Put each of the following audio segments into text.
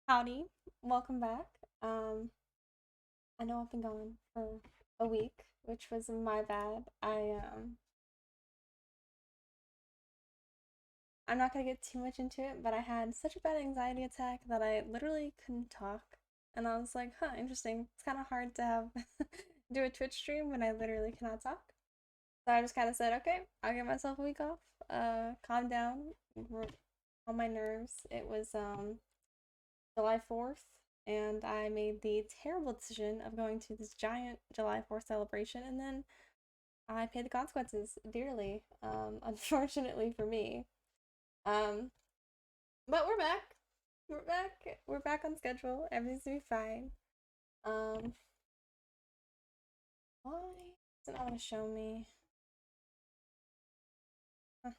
Howdy, welcome back. I know I've been gone for a week, which was my bad. I'm not gonna get too much into it, but I had such a bad anxiety attack that I literally couldn't talk. And I was like, huh, interesting. It's kind of hard to have do a Twitch stream when I literally cannot talk. So I just kind of said, okay, I'll give myself a week off. Calm down, on my nerves. It was July 4th, and I made the terrible decision of going to this giant July 4th celebration, and then I paid the consequences dearly, unfortunately for me. Um, but we're back. We're back. We're back on schedule. Everything's gonna be fine. Um, why is it not gonna show me? Huh.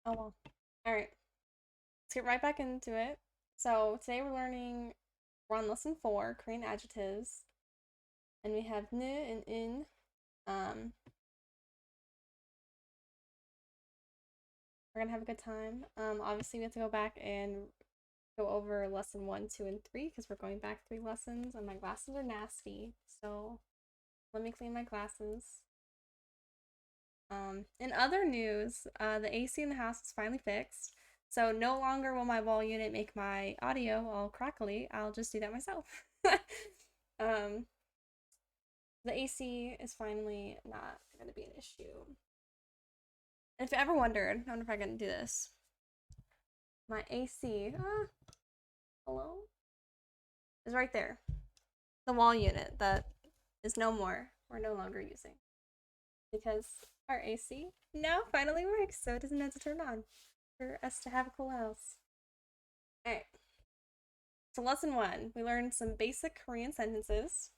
Oh well. Alright, let's get right back into it. So today we're on lesson 4, Korean adjectives, and we have ne and in. Um, we're gonna have a good time. Obviously we have to go back and go over lesson 1, 2, and 3 because we're going back 3 lessons, and my glasses are nasty. So let me clean my glasses. In other news, the AC in the house is finally fixed. So no longer will my wall unit make my audio all crackly. I'll just do that myself. um, the AC is finally not going to be an issue. And if you ever wondered, I wonder if I can do this. My AC, hello, is right there. The wall unit that is no more. We're no longer using because our AC now finally works, so it doesn't have to turn on for us to have a cool house. All right. So lesson 1, we learned some basic Korean sentences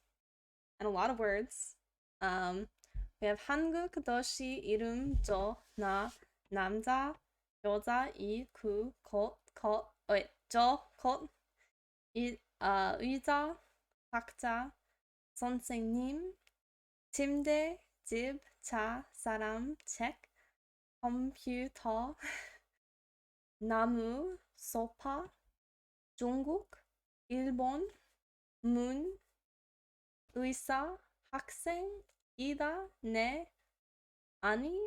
and a lot of words. We have 한국 도시 이름 나 남자 여자 의자 학자 선생님 침대 집 차 사람 책 컴퓨터 나무 소파 중국 일본 문 의사 학생 이다 네 아니.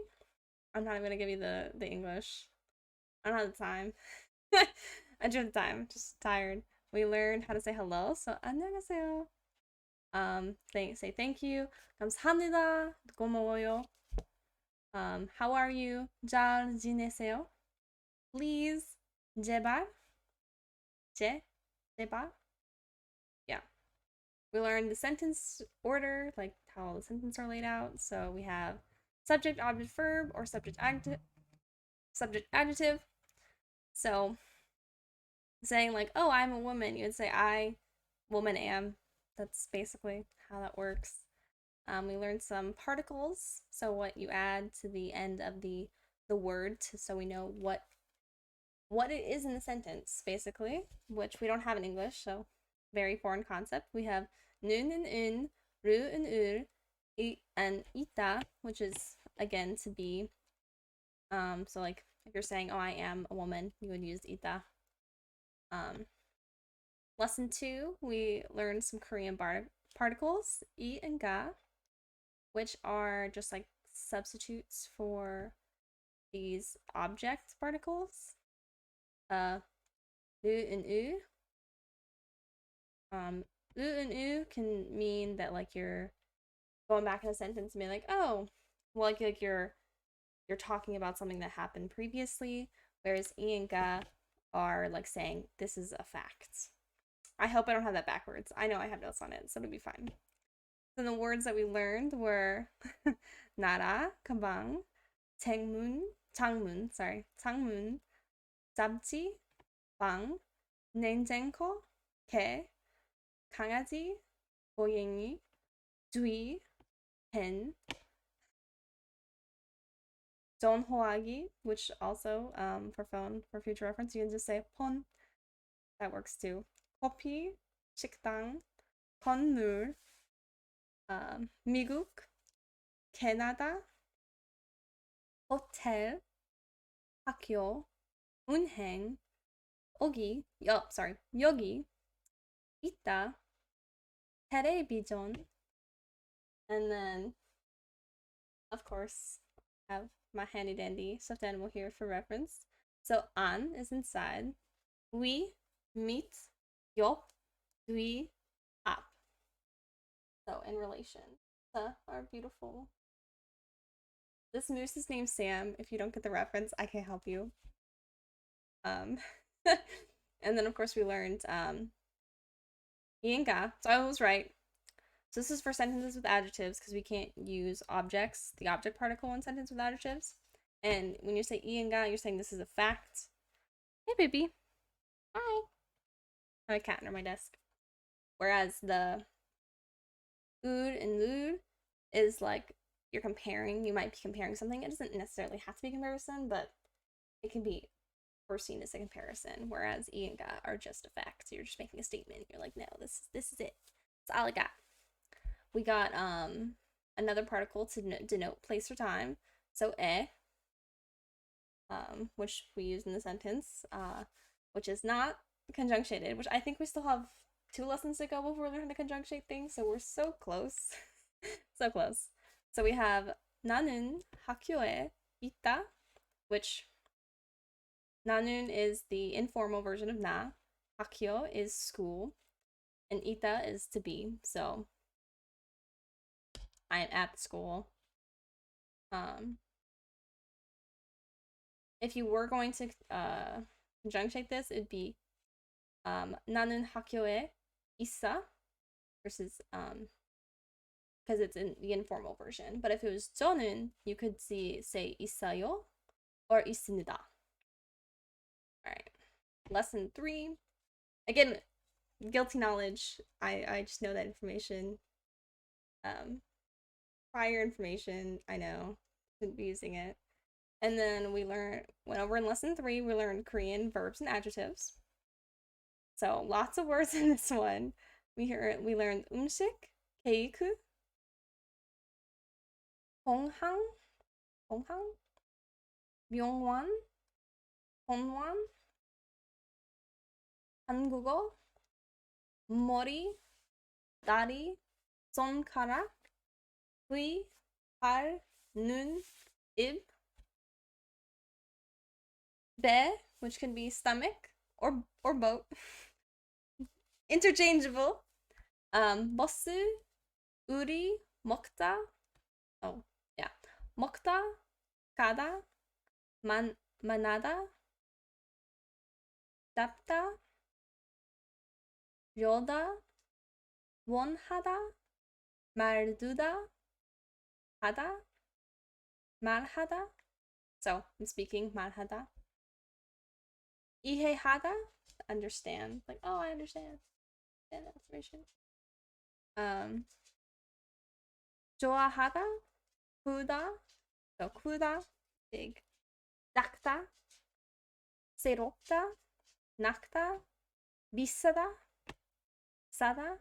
I'm not even gonna give you the English. I don't have the time. I don't have time. Just tired. We learned how to say hello. So 안녕하세요. Say thank you. 감사합니다. 고마워요. How are you? 잘 지내세요? Please. 제발. 제발. Yeah. We learned the sentence order, like how the sentences are laid out. So we have subject, object, verb, or subject, adjective. So saying like, oh, I'm a woman, you would say I, woman, am. That's basically how that works. We learned some particles, so what you add to the end of the word, so we know what it is in the sentence, basically, which we don't have in English, so very foreign concept. We have nun and un, ru and ur, and ita, which is again to be. So like if you're saying, oh, I am a woman, you would use ita. Lesson 2, we learned some Korean particles, i and ga, which are just like substitutes for these object particles. U and u. U and u can mean that like you're going back in a sentence and being like, oh, well, like you're talking about something that happened previously, whereas I and ga are like saying this is a fact. I hope I don't have that backwards. I know I have notes on it, so it'll be fine. So the words that we learned were 나라, 가방, 창문, 잡지, 방, 냉장고, 개, 강아지, 고양이, 주의, 펜, 전화기, which also for phone, for future reference, you can just say 폰. That works too. 커피, 식당, 건물, 미국, 캐나다, 호텔, 학교, 은행, 여기, 있다, 텔레비전, and then, of course, I have my handy dandy stuffed animal here for reference. So an is inside, 위, 밑, 옆, 뒤, 앞. So in relation to our beautiful. This moose is named Sam. If you don't get the reference, I can't help you. And then of course we learned 이인가. So I was right. So this is for sentences with adjectives because we can't use objects, the object particle in sentence with adjectives. And when you say 이인가, you're saying this is a fact. Hey baby. Hi. I have a cat under my desk. Whereas the ood and lood is like you're comparing, you might be comparing something. It doesn't necessarily have to be comparison, but it can be foreseen as a comparison. Whereas ianga are just a fact. So you're just making a statement. You're like, no, this is it. That's all I got. We got another particle to denote place or time. So which we use in the sentence, which is not conjunctated, which I think we still have 2 lessons to go before we learn to conjunctate things, so we're so close. So close. So we have 나는 학교에 있다, which 나는 is the informal version of 나, 학교 is school, and 있다 is to be. So I am at school. If you were going to conjunctate this, it'd be 나는 학교에 있어 versus because it's in the informal version. But if it was 저는, you could say 있어요 or 있습니다. All right, lesson 3. Again, guilty knowledge. I just know that information. Prior information, I know. Shouldn't be using it. And then went over in lesson 3, we learned Korean verbs and adjectives. So lots of words in this one. We learned 음식, 케이크, 공항, 명원, 본원, 한국어, 머리, 다리, 손가락, 귀, 발, 눈, 입, 배, which can be stomach or boat. Interchangeable. 버스, 우리, 먹다. Oh, yeah. 먹다, 가다, 만나다, 잡다, 려다, 원하다, 말두다, 하다, 말하다. So I'm speaking 말하다. 이해하다, understand. Like, oh, I understand. That information. 좋아하다, 크다, so 크다, big. 작다, 새롭다, 낫다, 비싸다, 싸다,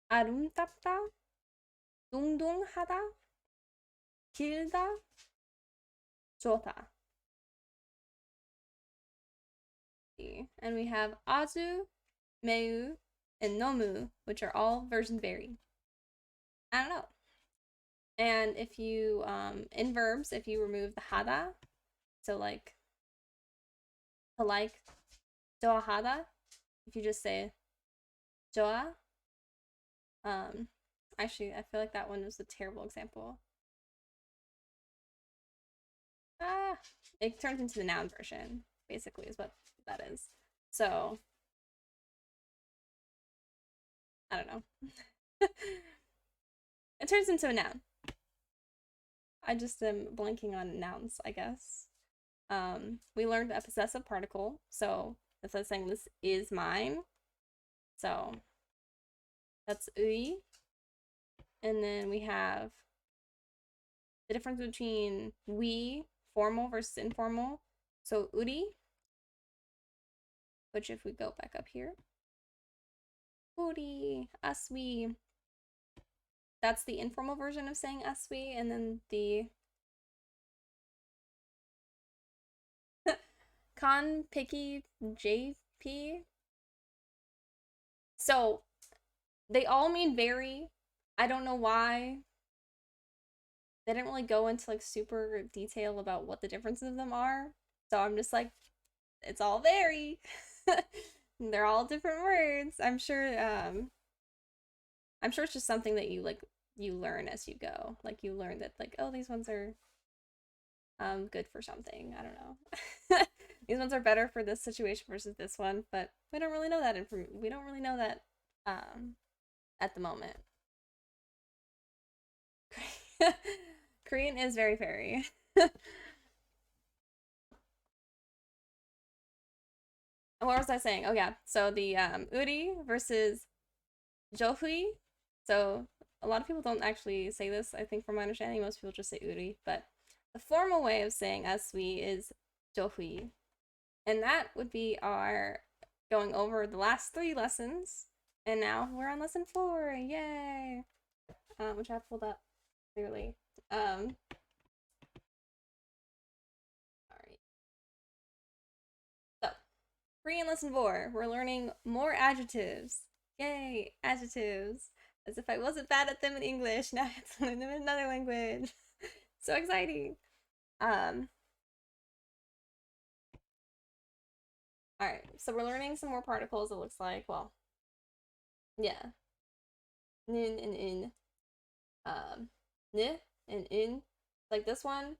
아름답다, 뚱뚱하다, 길다, 좋다. And we have 아주, 매우, and 너무, which are all version vary. I don't know. And if you, in verbs, if you remove the 하다, so like, to like, 좋아하다, if you just say 좋아, actually, I feel like that one was a terrible example. It turns into the noun version, basically, is what that is. So, I don't know. It turns into a noun. I just am blanking on nouns, I guess. We learned a possessive particle, so that's like saying this is mine. So that's 의. And then we have the difference between we, formal versus informal. So 우리, which if we go back up here, 우리, us, we. That's the informal version of saying us, we, and then the con, picky, JP. So they all mean very. I don't know why. They didn't really go into like super detail about what the differences of them are. So I'm just like, it's all very. They're all different words. I'm sure it's just something that you learn as you go. Like you learn that like, oh, these ones are good for something. I don't know. These ones are better for this situation versus this one, but we don't really know that we don't really know that at the moment. Korean is very fairy. What was I saying? Oh yeah. So the uri versus johui. So a lot of people don't actually say this. I think from my understanding, most people just say uri. But the formal way of saying asui is johui, and that would be our going over the last 3 lessons. And now we're on lesson 4. Yay! Which I pulled up clearly. All right. So, Korean lesson 4. We're learning more adjectives. Yay, adjectives. As if I wasn't bad at them in English, now I have to learn them in another language. So exciting. Alright, so we're learning some more particles, it looks like. Well, yeah. Nin and in. Ni and in. Like this one.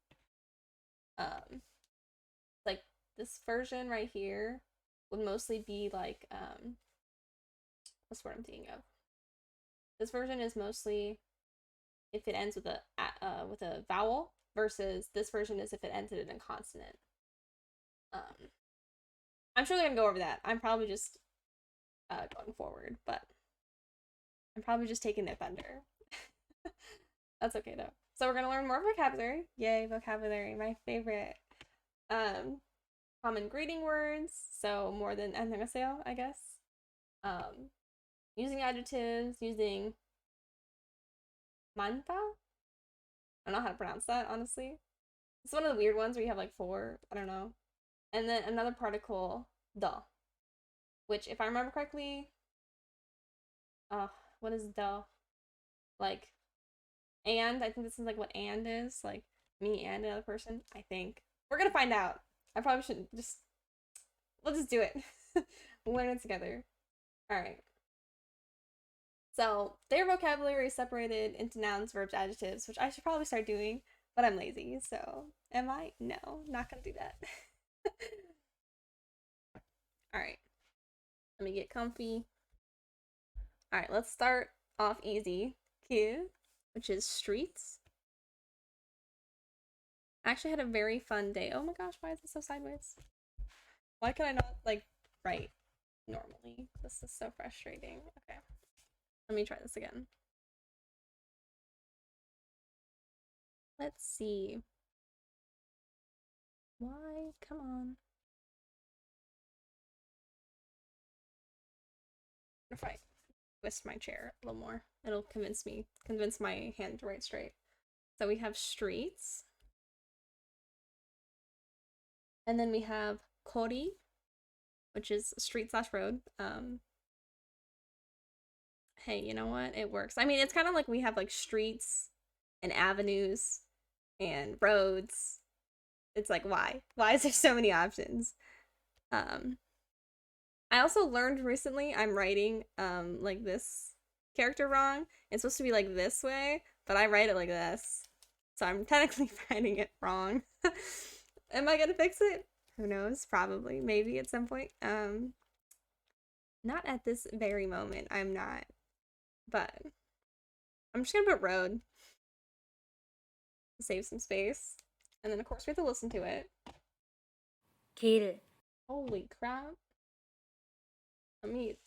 Like this version right here would mostly be like, what's the word I'm thinking of? This version is mostly if it ends with a vowel versus this version is if it ended in a consonant. I'm sure they're gonna go over that. I'm probably just going forward, but I'm probably just taking their thunder. That's okay though. So we're gonna learn more vocabulary. Yay, vocabulary, my favorite. Common greeting words, so more than 안녕하세요, I guess. Using adjectives, using 많다. I don't know how to pronounce that, honestly. It's one of the weird ones where you have like 4. I don't know. And then another particle, the, which if I remember correctly, what is the? Like, and I think this is like what and is, like me and another person. I think we're gonna find out. I probably shouldn't just. We'll just do it. We'll learn it together. All right. So their vocabulary is separated into nouns, verbs, adjectives, which I should probably start doing, but I'm lazy. So am I? No, not gonna do that. All right. Let me get comfy. All right, let's start off easy. Q, which is streets. I actually had a very fun day. Oh my gosh, why is it so sideways? Why can I not like write normally? This is so frustrating. Okay, let me try this again. Let's see. Why? Come on. If I twist my chair a little more, it'll convince my hand to write straight. So we have streets. And then we have kori, which is street slash road. Hey, you know what? It works. I mean, it's kind of like we have like streets and avenues and roads. It's like, why? Why is there so many options? I also learned recently I'm writing like this character wrong. It's supposed to be like this way, but I write it like this. So I'm technically writing it wrong. Am I gonna fix it? Who knows? Probably. Maybe at some point. Not at this very moment. I'm not. But I'm just gonna put road to save some space. And then of course we have to listen to it. 길, Holy crap. Let me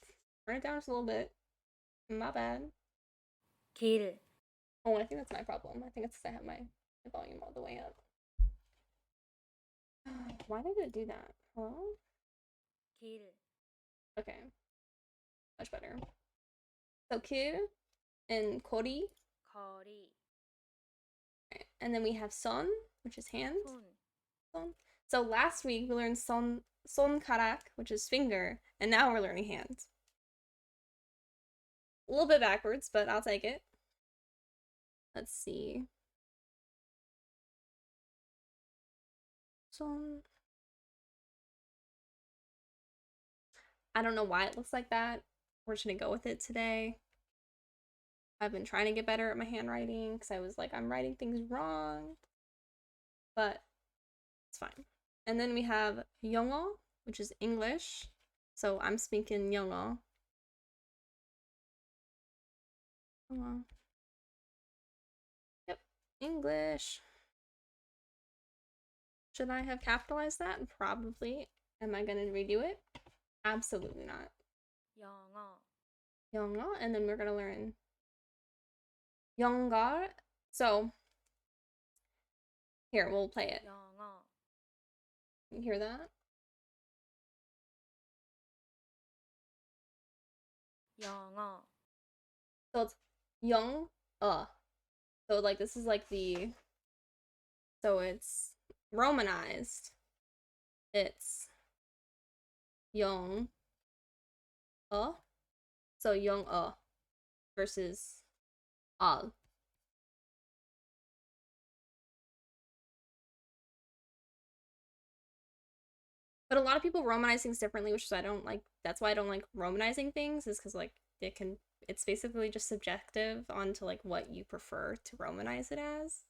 turn it down just a little bit. My bad. 길, Oh, I think that's my problem. I think it's because I have my volume all the way up. Why did it do that? Hello? 길, Okay. Much better. So Q and Kori. 거리, And then we have son, which is hand. 손, Son. So last week we learned sonkarak, which is finger, and now we're learning hand. A little bit backwards, but I'll take it. Let's see. Son. I don't know why it looks like that. We're just gonna go with it today. I've been trying to get better at my handwriting because I was like, I'm writing things wrong. But it's fine. And then we have 영어, which is English. So I'm speaking 영어. Yep, English. Should I have capitalized that? Probably. Am I gonna redo it? Absolutely not. 영어, 영어, and then we're gonna learn 영어. So here, we'll play it. 영어, You hear that? 영어, So it's 영, So like this is like so it's Romanized. It's 영, So 영, versus al. But a lot of people romanize things differently, which is I don't like. That's why I don't like romanizing things, is because like it's basically just subjective onto like what you prefer to romanize it as.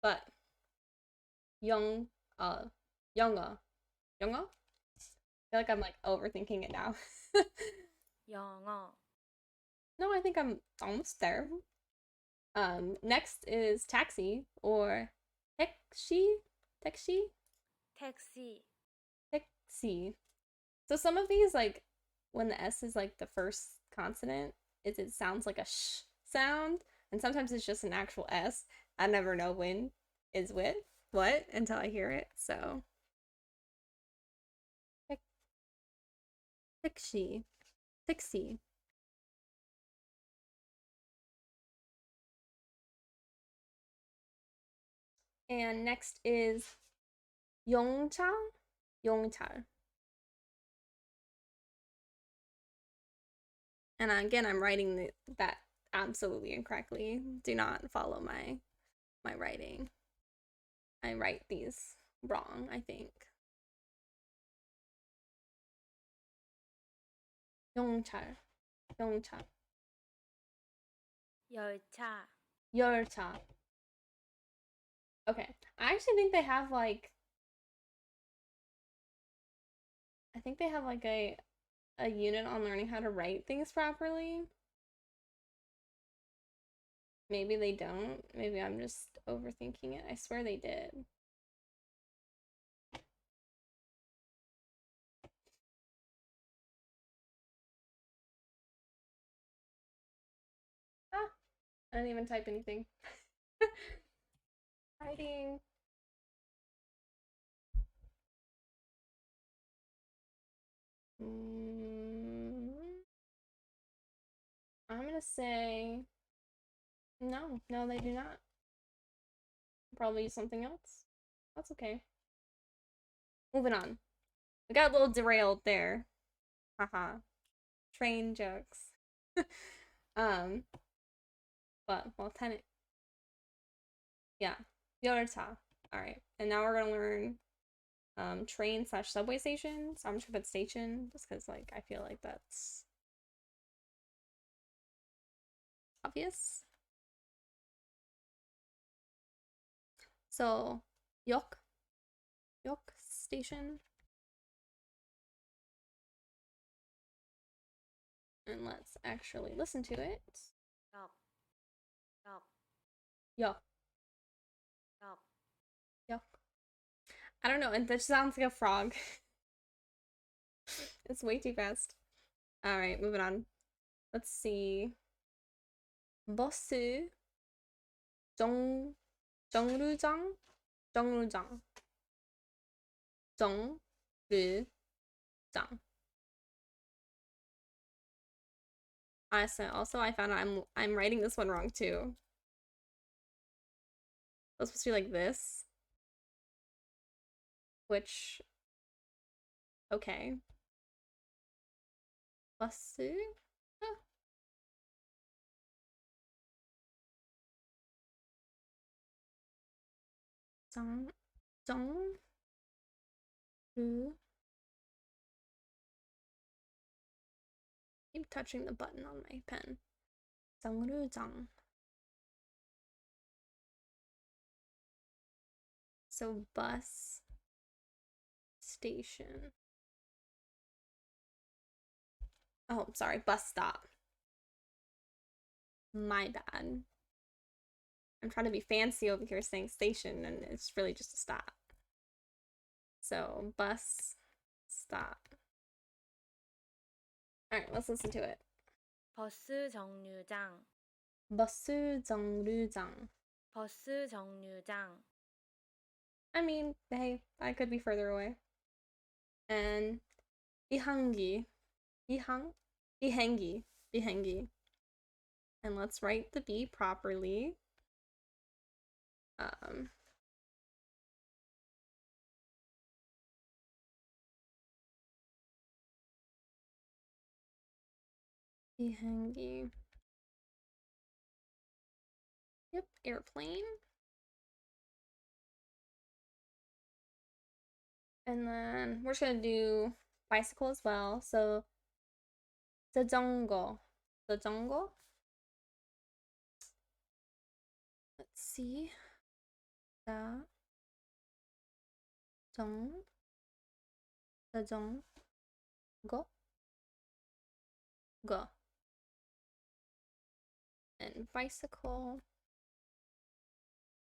But young, younger, younger. I feel like I'm like overthinking it now. 영어, No, I think I'm almost there. Next is taxi or taxi, taxi, 택시, taxi. So some of these, like, when the S is like the first consonant, it sounds like a sh sound, and sometimes it's just an actual S. I never know when is with what until I hear it. So, taxi, taxi. And next is 용차, 용차. And again, I'm writing that absolutely incorrectly. Do not follow my writing. I write these wrong, I think. 용차, 용차, 열차, 열차. Okay, I actually think they have like I think they have like a unit on learning how to write things properly. Maybe they don't. Maybe I'm just overthinking it. I swear they did. Ah, I didn't even type anything. Writing. I'm gonna say no. No, they do not. Probably use something else. That's okay. Moving on. We got a little derailed there. Haha. Train jokes. um, but well, tenant. Yeah. Yorta. All right, and now we're gonna learn train slash subway station. So I'm just gonna put station just because like I feel like that's obvious. So yok, yok station. And let's actually listen to it. 역, 역, Yok, 역, yok. I don't know, and that sounds like a frog. It's way too fast. All right, moving on. Let's see. 버스 정 정류장 정류장 정류장 Also I found out I'm writing this one wrong too. It's supposed to be like this, which okay. 버스? 정, 정, 루. Keep touching the button on my pen. 정류장. So bus station. Oh, sorry, bus stop. My bad. I'm trying to be fancy over here saying station, and it's really just a stop. So, bus stop. Alright, let's listen to it. 버스 정류장. 버스 정류장. 버스 정류장. I mean, hey, I could be further away. And 비행기. 비행기. And let's write the B properly. 비행기. Yep, airplane. And then we're just gonna do bicycle as well. So 자전거. 자전거. Let's see. 자전거. 거. And bicycle.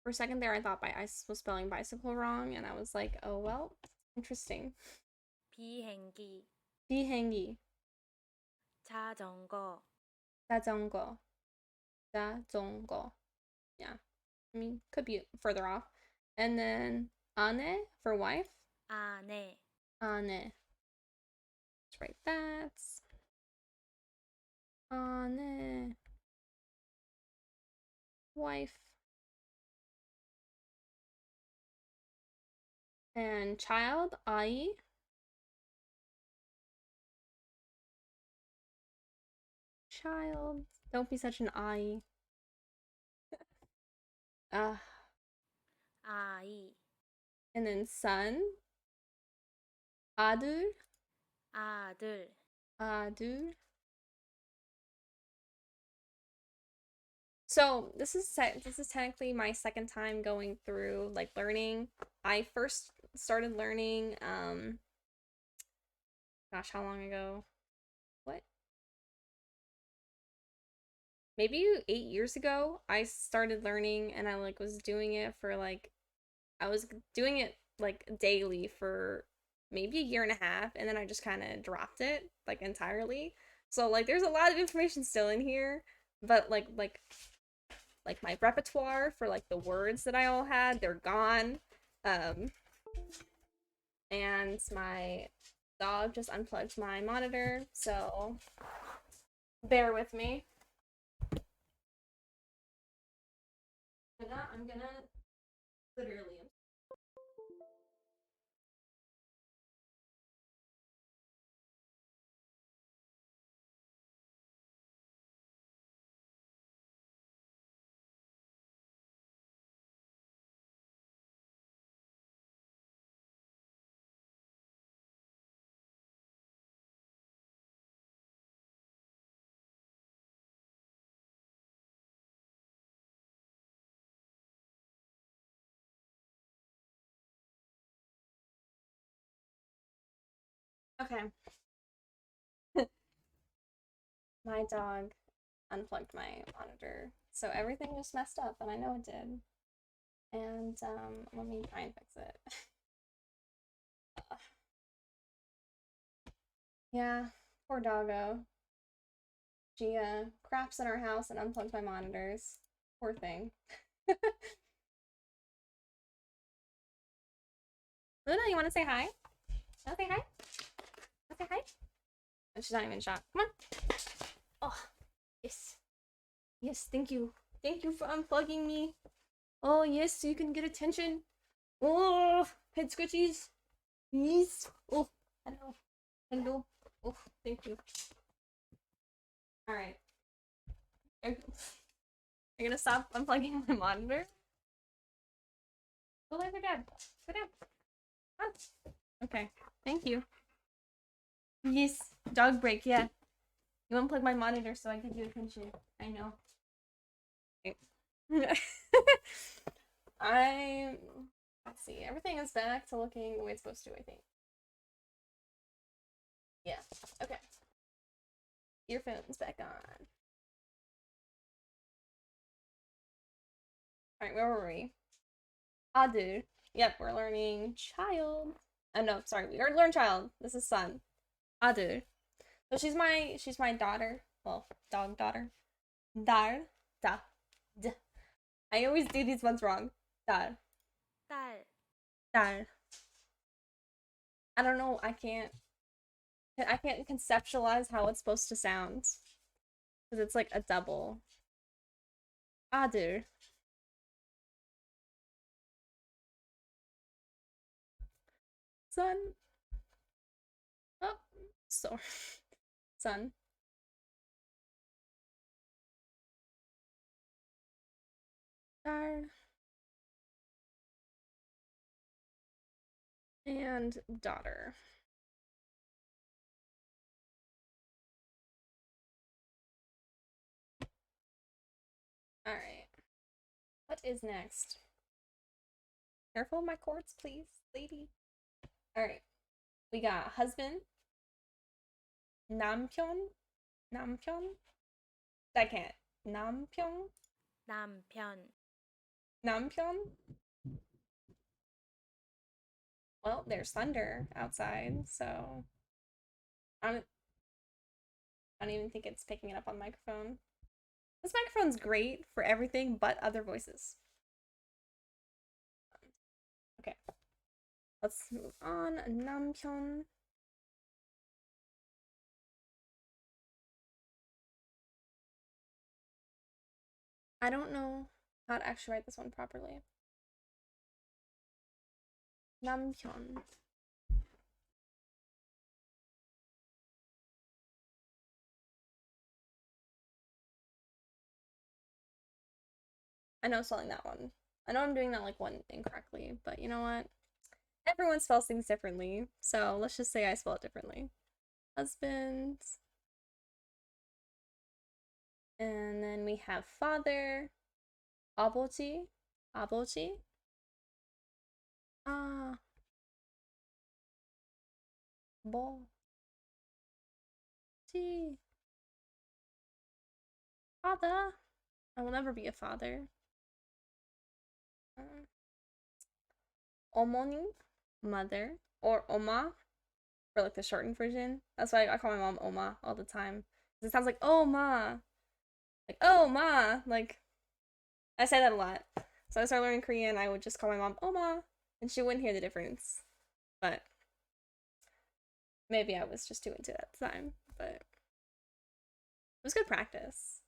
For a second there, I thought I was spelling bicycle wrong, and I was like, oh well, interesting. 비행기. 비행기. 자전거. 자전거. 자전거. Yeah. I mean, could be further off. And then 아내 for wife. 아내. 아내. Let's write that. 아내. Wife. And child, 아이. Child. Don't be such an 아이. 아이. And then son. 아들. 아들. 아들. So this is technically my second time going through like learning. I first started learning gosh, how long ago? What? Maybe 8 years ago I started learning, and I like was doing it for like I was doing it like daily for maybe a year and a half, and then I just kind of dropped it like entirely. So like there's a lot of information still in here, but like my repertoire for like the words that I all had, they're gone. And my dog just unplugged my monitor, so bear with me. I'm gonna literally. Okay. My dog unplugged my monitor, so everything just messed up, and I know it did. And let me try and fix it. Yeah, poor doggo. She craps in our house and unplugs my monitors. Poor thing. Luna, you want to say hi? Want to say hi? Want to say hi? And she's not even shocked. Come on. Oh. Yes. Yes, thank you. Thank you for unplugging me. Oh, yes, so you can get attention. Oh, head scratchies. Yes. Oh, hello. Hello. Oh, thank you. All right. You're gonna stop unplugging my monitor? Go lay down. Go down. Come. Okay. Thank you. Yes. Dog break, yeah. You unplug my monitor so I give you attention. I know. I'm. Let's see. Everything is back to looking the way it's supposed to, I think. Yeah. Okay. Earphones back on. Alright, where were we? Adu. Yep, we're learning child. No, sorry, we already learned child. This is son. Adu. So she's my daughter. Well, dog daughter. Dar. Da. D. I always do these ones wrong. Dar. 딸, Dar. I don't know, I can't conceptualize how it's supposed to sound. Because it's like a double. Adu. Son. Oh, so son. Dar. And daughter. Alright. What is next? Careful of my cords, please, lady. Alright. We got husband. 남편. 남편. I can't. 남편. 남편, 남편. Well, there's thunder outside, so I don't even think it's picking it up on the microphone. This microphone's great for everything but other voices. Okay. Let's move on. 남편. I don't know how to actually write this one properly. 남편. I know spelling that one. I know I'm doing that like one incorrectly, but you know what? Everyone spells things differently, so let's just say I spell it differently. Husband. And then we have father. 아버지. 아버지. Ah. 뭐. 지. Father. I will never be a father. 어머니. Mother. Or oma. For like the shortened version. That's why I call my mom Oma all the time. It sounds like oh ma. Like oh ma. Like I say that a lot. So I started learning Korean, I would just call my mom Oma, and she wouldn't hear the difference. But maybe I was just too into it at the time. But it was good practice.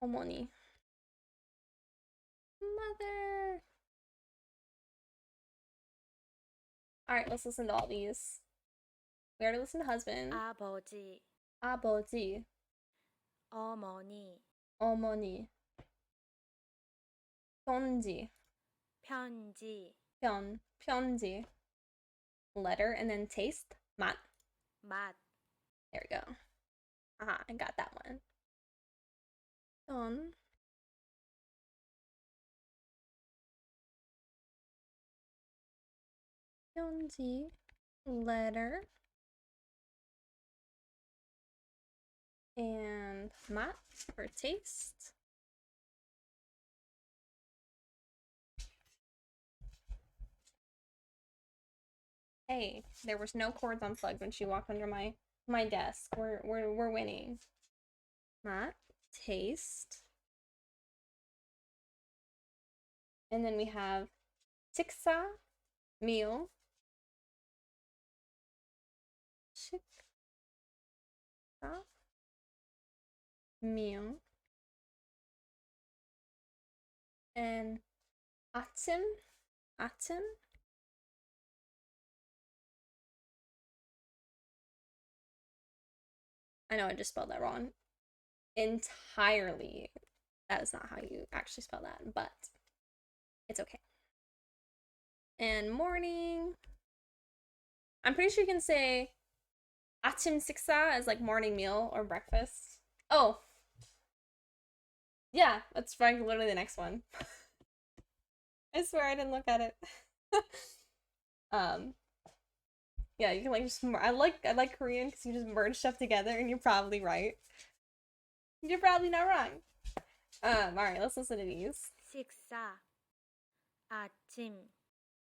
어머니. Mother. Alright, let's listen to all these. We already listened to husband. 아버지, 아버지. 어머니, 어머니. 편지. 편지, 편지. Letter and then taste. 맛. 맛, There we go. I got that one. 편. 편지. Letter. And 맛 for taste. Hey, there was no cords unplugged when she walked under my desk. We're winning. Not taste. And then we have tiksa, meal. 식사, meal, and 아침. I know I just spelled that wrong entirely. That is not how you actually spell that, but it's okay. And morning. I'm pretty sure you can say 아침 식사 as like morning meal or breakfast. Oh, yeah, that's right, literally the next one. I swear I didn't look at it. um, yeah, you can like just I like Korean because you just merge stuff together and you're probably right. You're probably not wrong. All right, let's listen to these. 식사, 아침,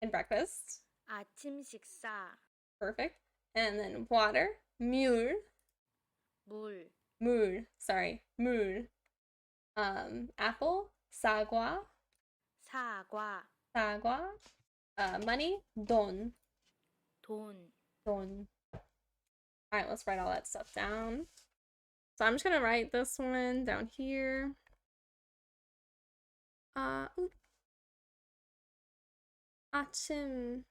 And breakfast, 아침 식사, perfect. And then water, 물, 물, sorry, 물. Apple, 사과, 사과, money, 돈. 돈. All right, let's write all that stuff down. So I'm just gonna write this one down here. 아침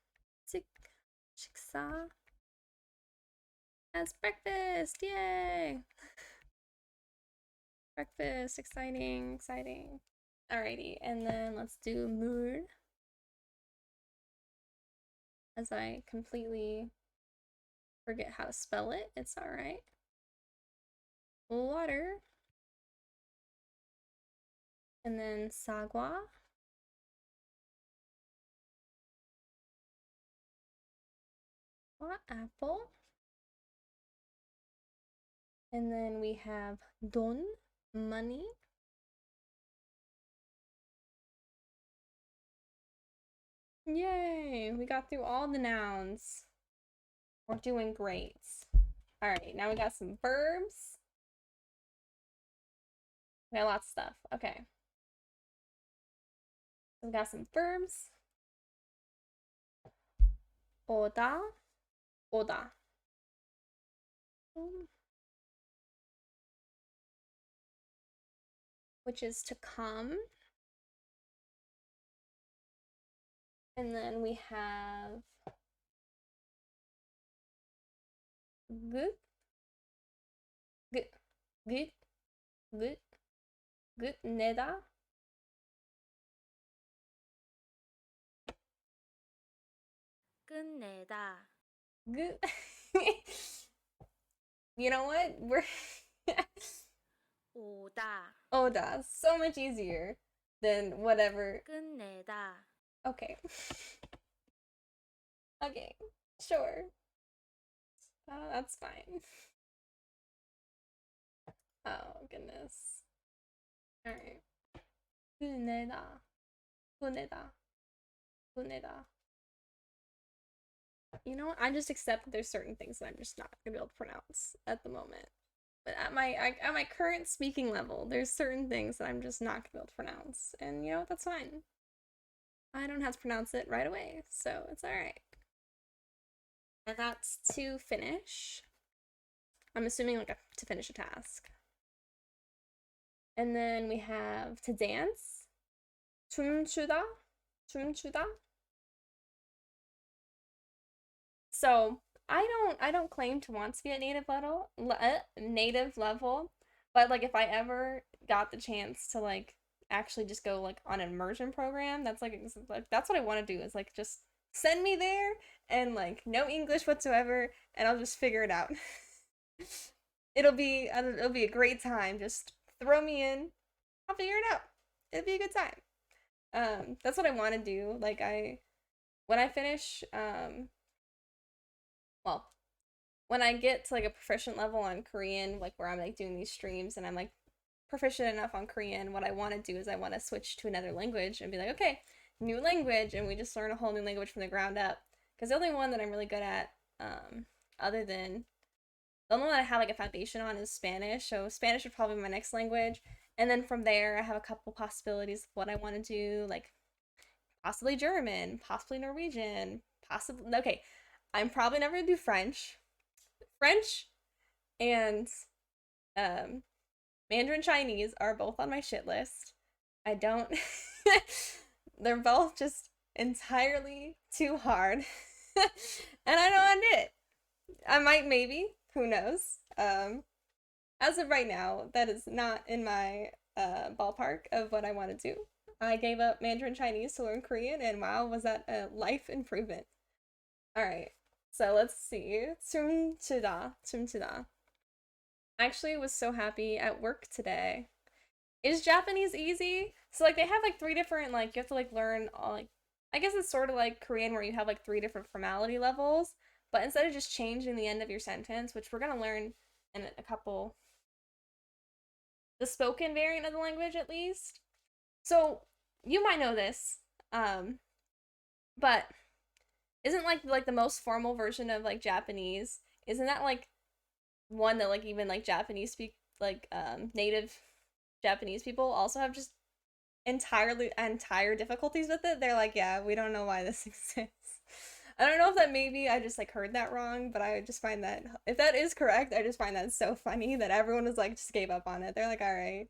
식사 as breakfast. Yay! Breakfast, exciting. Alrighty, and then let's do 물. As I completely forget how to spell it. It's alright. Water. And then 사과. Apple. And then we have 돈, money. Yay! We got through all the nouns. We're doing great. Alright, now we got some verbs. We got lots of stuff. Okay. We got some verbs. 오다. Which is to come. And then we have good, 내다. 끝내다. Good. You know what? We're 오다. so much easier than whatever. 끝내다. Okay. Okay, sure. That's fine. Oh, goodness. Alright. 보내다. You know what? I just accept that there's certain things that I'm just not gonna be able to pronounce at the moment. But at my current speaking level, there's certain things that I'm just not gonna be able to pronounce. And you know what? That's fine. I don't have to pronounce it right away, so it's alright. And that's to finish. I'm assuming like to finish a task. And then we have to dance. 춤추다. So I don't claim to want to be at native level, but like if I ever got the chance to like actually just go like on an immersion program, that's like that's what I want to do is like just send me there and like no English whatsoever, and I'll just figure it out. It'll be a great time. Just throw me in, I'll figure it out. It'll be a good time. That's what I want to do. Like when I finish well, when I get to like a proficient level on Korean, like where I'm like doing these streams and I'm like proficient enough on Korean, what I want to do is I want to switch to another language and be like, okay, new language, and we just learn a whole new language from the ground up. Because the only one that I'm really good at, other than the only one I have like a foundation on is Spanish. So Spanish would probably be my next language, and then from there I have a couple possibilities of what I want to do, like possibly German, possibly Norwegian, possibly okay. I'm probably never gonna do French. French and um, Mandarin Chinese are both on my shit list. I don't. They're both just entirely too hard. And I don't want to do it. I might, maybe. Who knows? As of right now, that is not in my ballpark of what I want to do. I gave up Mandarin Chinese to learn Korean, and wow, was that a life improvement. All right, so let's see. 춤추다, 춤추다. I actually was so happy at work today. Is Japanese easy? So like they have like three different like you have to like learn all like I guess it's sort of like Korean where you have like three different formality levels, but instead of just changing the end of your sentence, which we're gonna learn in a couple the spoken variant of the language at least. So you might know this, um, but isn't like the most formal version of like Japanese? Isn't that like one that like even like Japanese speak like native Japanese people also have just entire difficulties with it? They're like, yeah, we don't know why this exists. I don't know if that maybe I just like heard that wrong, but I just find that if that is correct, I just find that so funny that everyone was like just gave up on it. They're like, all right,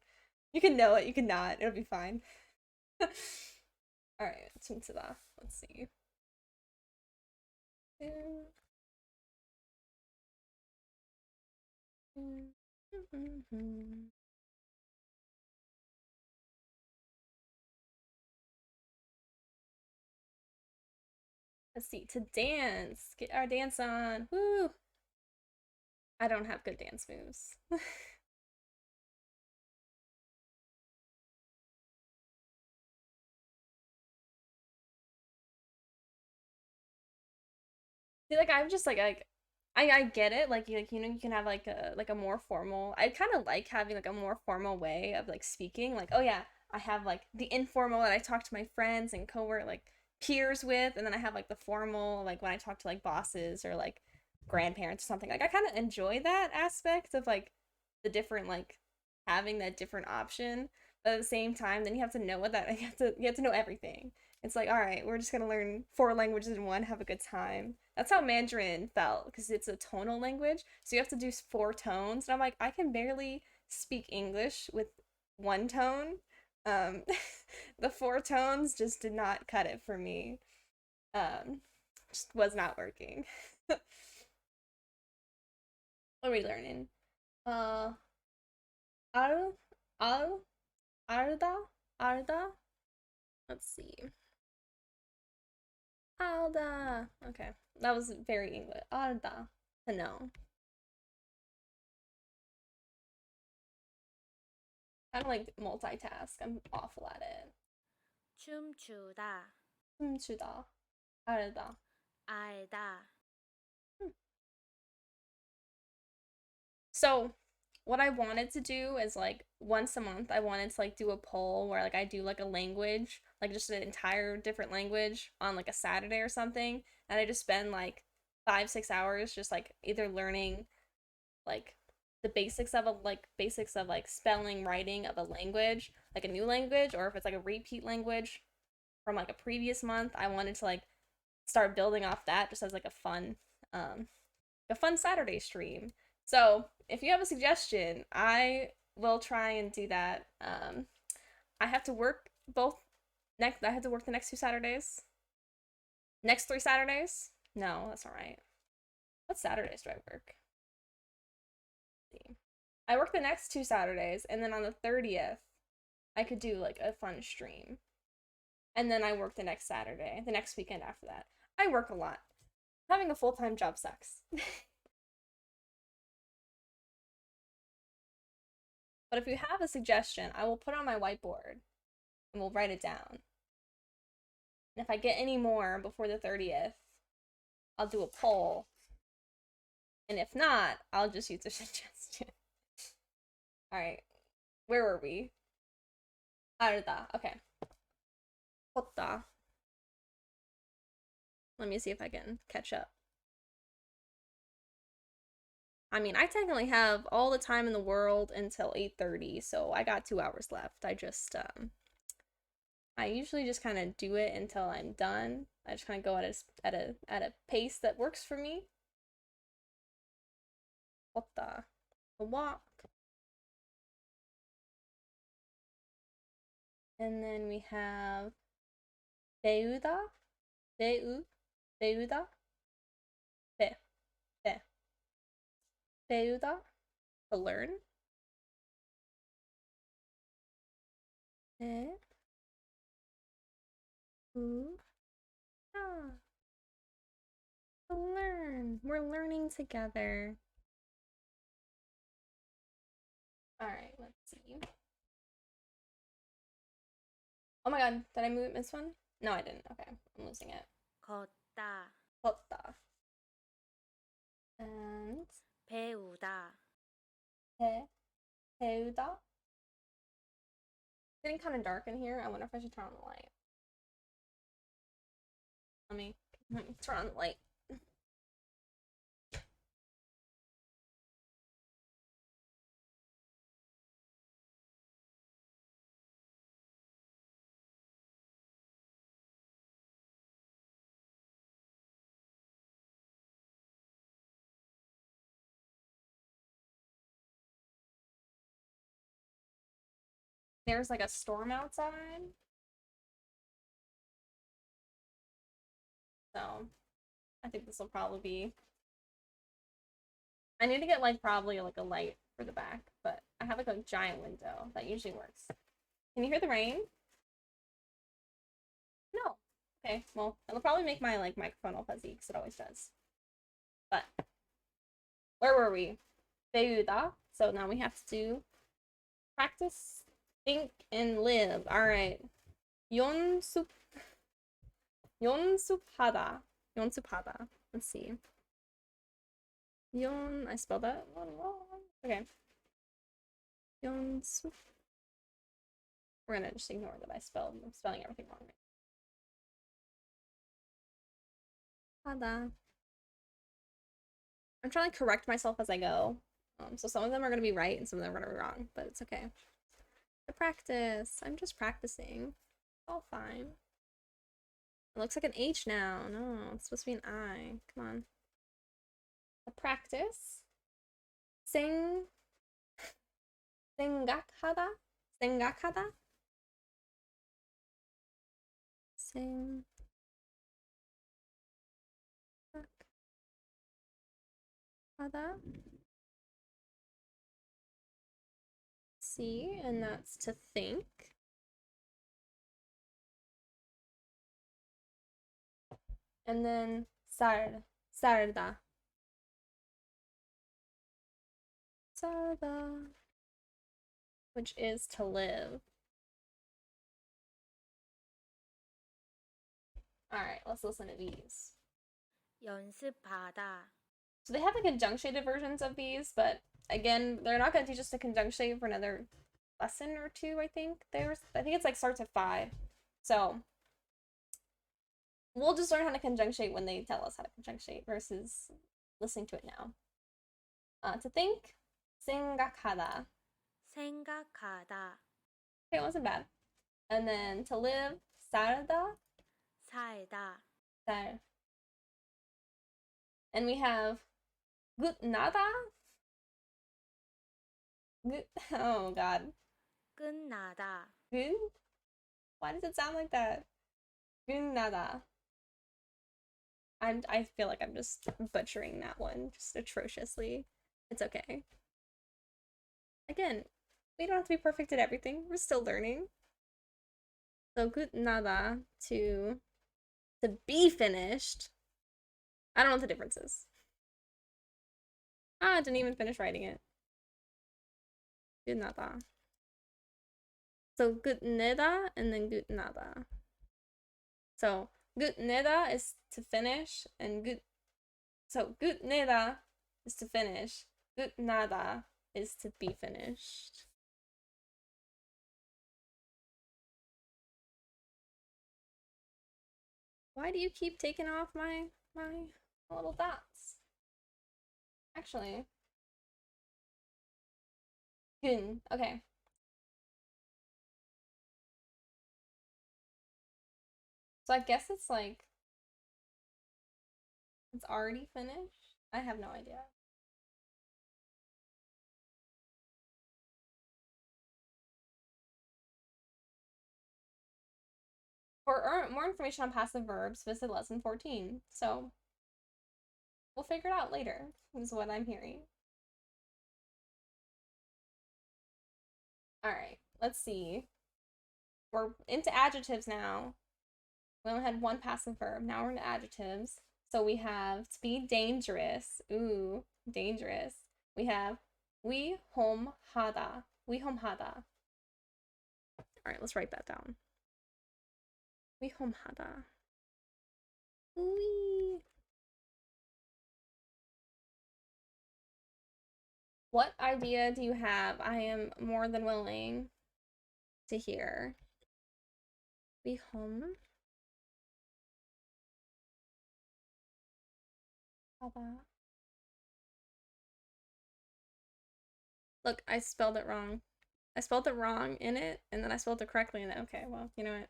you can know it, you can not, it'll be fine. All right, 춤추다. Let's see. Let's see. To dance. Get our dance on. Woo! I don't have good dance moves. See, like I'm just like I get it. Like you know you can have like a more formal. I kind of like having like a more formal way of like speaking. Like oh yeah, I have like the informal that I talk to my friends and coworker like peers with, and then I have like the formal like when I talk to like bosses or like grandparents or something. Like I kind of enjoy that aspect of like the different like having that different option. But at the same time, then you have to know what that you have to know everything. It's like, all right, we're just gonna learn four languages in one, have a good time. That's how Mandarin felt because it's a tonal language, so you have to do four tones. And I'm like, I can barely speak English with one tone. Um, the four tones just did not cut it for me. Just was not working. What are we learning? Uh, Al, Al, Arda, Arda. Let's see. Alda. Okay, that was very English. Alda. To know. I don't like multitask. I'm awful at it. 춤추다, 춤추다. 알다. 알다, Hmm. So, what I wanted to do is like once a month, I wanted to like do a poll where like I do like a language, like just an entire different language on like a Saturday or something, and I just spend like 5 6 hours just like either learning like the basics of like spelling, writing of a language, like a new language, or if it's like a repeat language from like a previous month, I wanted to like start building off that just as like um a fun Saturday stream. So if you have a suggestion, I will try and do that. I have to work both next. I have to work the next 2 Saturdays. Next 3 Saturdays? No, that's not right. What Saturdays do I work? I work the next 2 Saturdays, and then on the 30th, I could do like a fun stream. And then I work the next Saturday, the next weekend after that. I work a lot. Having a full time job sucks. But if you have a suggestion, I will put it on my whiteboard and we'll write it down. And if I get any more before the 30th, I'll do a poll. And if not, I'll just use a suggestion. All right. Where were we? Arda. Okay. Hotta. Let me see if I can catch up. I mean, I technically have all the time in the world until 8:30, so I got 2 hours left. I usually just kind of do it until I'm done. I just kind of go at a pace that works for me. 걷다. Walk. And then we have 배우다. 배우다. 배, 배. 배우다. To learn. 배. 우. 아. To learn. We're learning together. All right, let's see. Oh my god, did I miss one? No, I didn't. Okay, I'm losing it. 걷다, 걷다. And 배우다, 배우다. It's getting kind of dark in here. I wonder if I should turn on the light. Let me turn on the light. There's like a storm outside. So I think this will probably be. I need to get like probably like a light for the back, but I have like a giant window that usually works. Can you hear the rain? No. Okay, well, it'll probably make my like microphone all fuzzy because it always does. But where were we? 배우다. So now we have to do practice, think, and live. All right. 연습. 연습하다. 연습하다. Let's see. I spelled that one wrong. Okay. 연습. We're gonna just ignore that I'm spelling everything wrong. 하다. I'm trying to correct myself as I go. So some of them are gonna be right and some of them are gonna be wrong, but it's okay. The practice. I'm just practicing. All fine. It looks like an H now. No, it's supposed to be an I. Come on. The practice. 생각하다. 생각하다. 생각하다. See, and that's to think. And then 살다. 살다. Which is to live. All right, let's listen to these. 연습하다, So they have the conjunctionated versions of these, but again, they're not going to teach us to conjunctionate for another lesson or two, I think. I think it's like starts at 5. So we'll just learn how to conjunctionate when they tell us how to conjunctionate versus listening to it now. To think, 생각하다. 생각하다, Okay, it wasn't bad. And then to live, 살다, 살다, 살. And we have good nada. Good. Oh god. 끝나다, Good. Why does it sound like that? Good nada. I feel like I'm just butchering that one just atrociously. It's okay. Again, we don't have to be perfect at everything. We're still learning. So good nada to be finished. I don't know what the difference is. I didn't even finish writing it. Good nada. So good neda and then good nada. So good neda is to finish, and good neda is to finish. Good nada is to be finished. Why do you keep taking off my little dots? Actually, good. Okay. So I guess it's like it's already finished. I have no idea. For more information on passive verbs, visit lesson 14. So we'll figure it out later, is what I'm hearing. All right, let's see. We're into adjectives now. We only had one passive verb. Now we're into adjectives. So we have to be dangerous. Ooh, dangerous. We have 위험하다. 위험하다. All right, let's write that down. 위험하다. Wee. What idea do you have? I am more than willing to hear. 위험하다. Look, I spelled it wrong. I spelled it wrong in it, and then I spelled it correctly in it. Okay, well, you know what?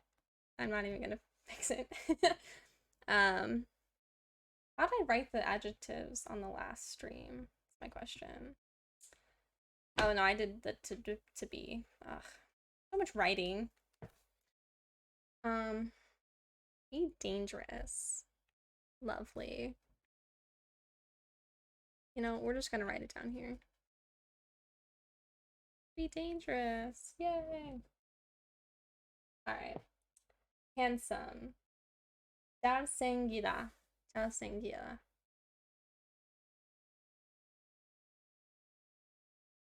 I'm not even gonna fix it. How did I write the adjectives on the last stream? That's my question. Oh no, I did the to be. Ugh, so much writing. Be dangerous. Lovely. You know, we're just gonna write it down here. Be dangerous. Yay. All right. Handsome. 잘생기다. 잘생기다.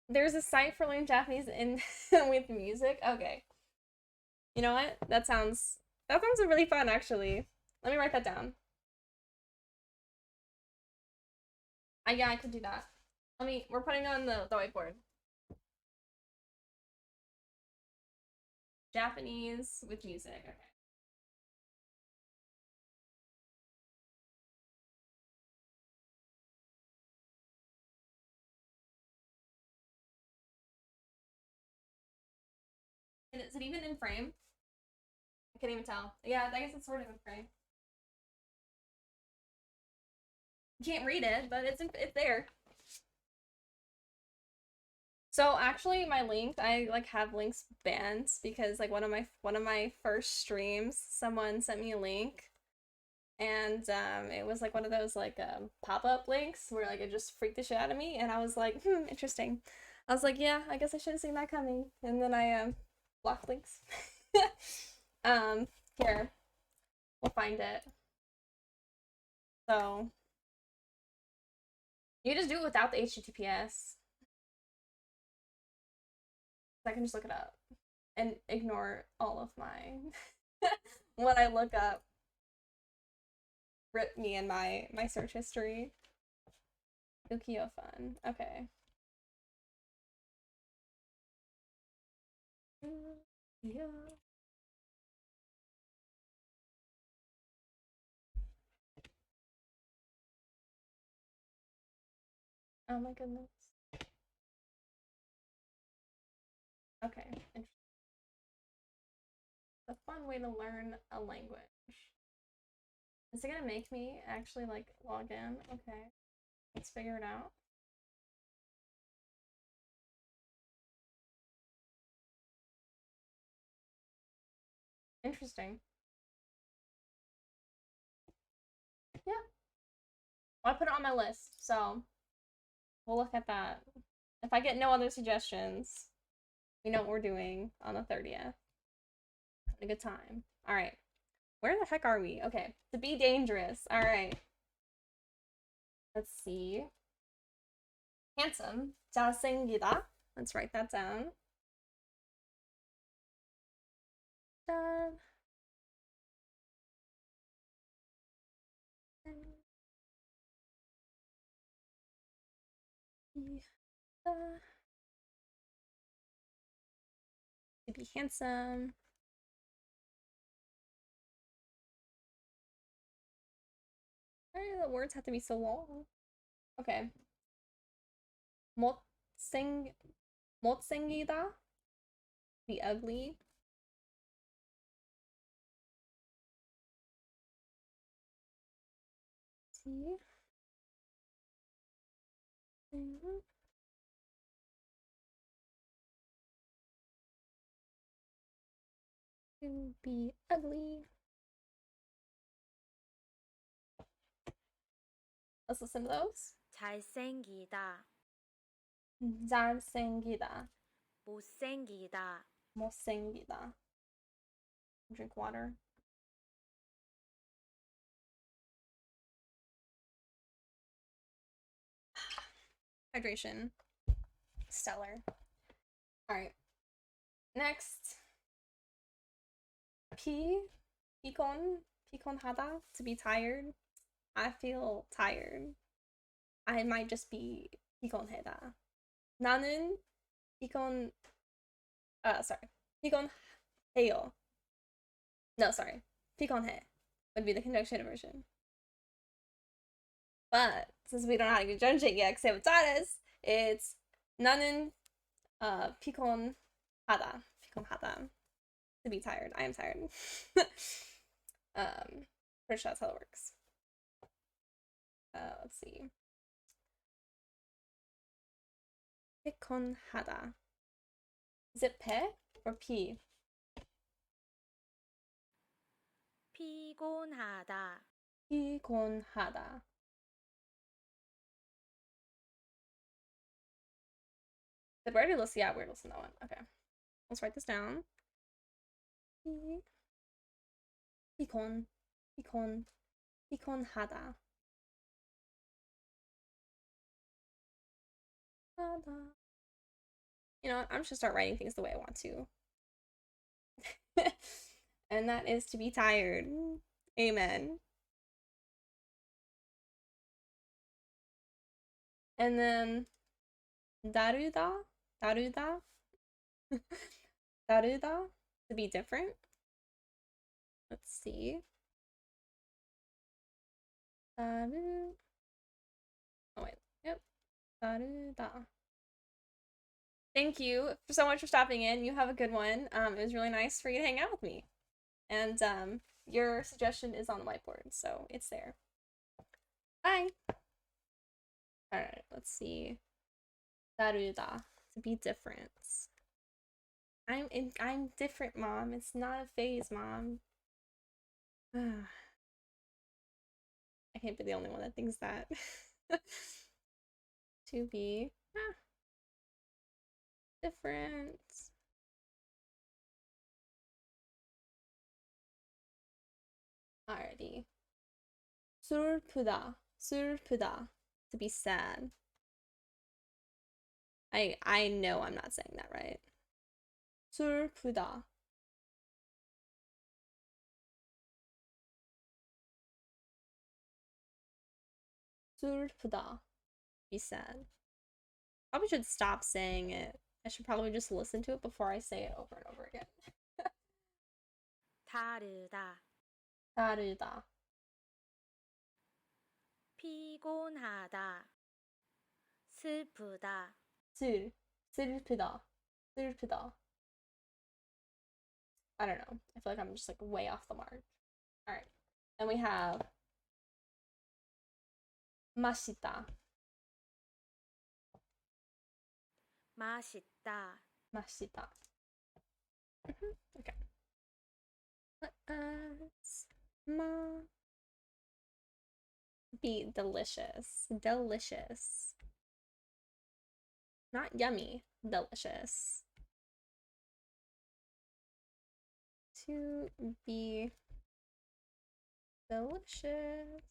There's a site for learning Japanese in with music. Okay. You know what? That sounds really fun actually. Let me write that down. Yeah, I could do that. We're putting it on the whiteboard. Japanese with music. Okay. And is it even in frame? I can't even tell. Yeah, I guess it's sort of in frame. You can't read it, but it's there. So actually, my link, I like have links banned because like one of my first streams, someone sent me a link, and it was like one of those like pop-up links where like it just freaked the shit out of me, and I was like, interesting. I was like, yeah, I guess I should have seen that coming, and then I blocked links. Here, we'll find it. So you just do it without the HTTPS. I can just look it up and ignore all of my when I look up. Rip me in my search history. Ukiyo fun. Okay. Yeah. Oh my goodness. Okay. Interesting. A fun way to learn a language. Is it gonna make me actually like log in? Okay. Let's figure it out. Interesting. Yeah. Well, I put it on my list, so we'll look at that. If I get no other suggestions, we know what we're doing on the 30th. Having a good time. All right. Where the heck are we? Okay. To be dangerous. All right. Let's see. Handsome. 잘생기다. Let's write that down. Done. To be handsome. Why do the words have to be so long? Okay. 못생 못생기다. Be ugly. See. To be ugly. Let's listen to those. 잘생기다, 잘생기다, 못생기다, 못생기다. Drink water. Hydration. Stellar. All right. Next. 피곤하다, to be tired. I feel tired. I might just be 피곤하다. 나는 sorry. 피곤해요. No, sorry. 피곤해 would be the conjunctive version. But since we don't know how to conjugate yet, because it's 나는 피곤하다. To be tired. I am tired. Pretty sure that's how it works. Let's see. 피곤하다. Is it 배 or 피? 피곤하다, 피곤하다. Did we already listen? Yeah, we already listened to that one. Okay. Let's write this down. 피곤하다. You know what? I'm just gonna start writing things the way I want to. And that is to be tired. Amen. And then 다르다, 다르다, to be different. Let's see. Oh wait, yep, 다르다. Thank you so much for stopping in. You have a good one. It was really nice for you to hang out with me. And your suggestion is on the whiteboard, so it's there. Bye. All right, let's see. 다르다, to be different. I'm different, Mom. It's not a phase, Mom. I can't be the only one that thinks that. To be different. Alrighty. 슬프다, to be sad. I know I'm not saying that right. 슬프다. 슬프다. Be sad. Probably should stop saying it. I should probably just listen to it before I say it over and over again. 다르다, 다르다. 피곤하다, 슬프다, 슬프다. I don't know. I feel like I'm just like way off the mark. All right. Then we have 맛있다. 맛있다, Okay. Let's be delicious. Not yummy, delicious. To be delicious.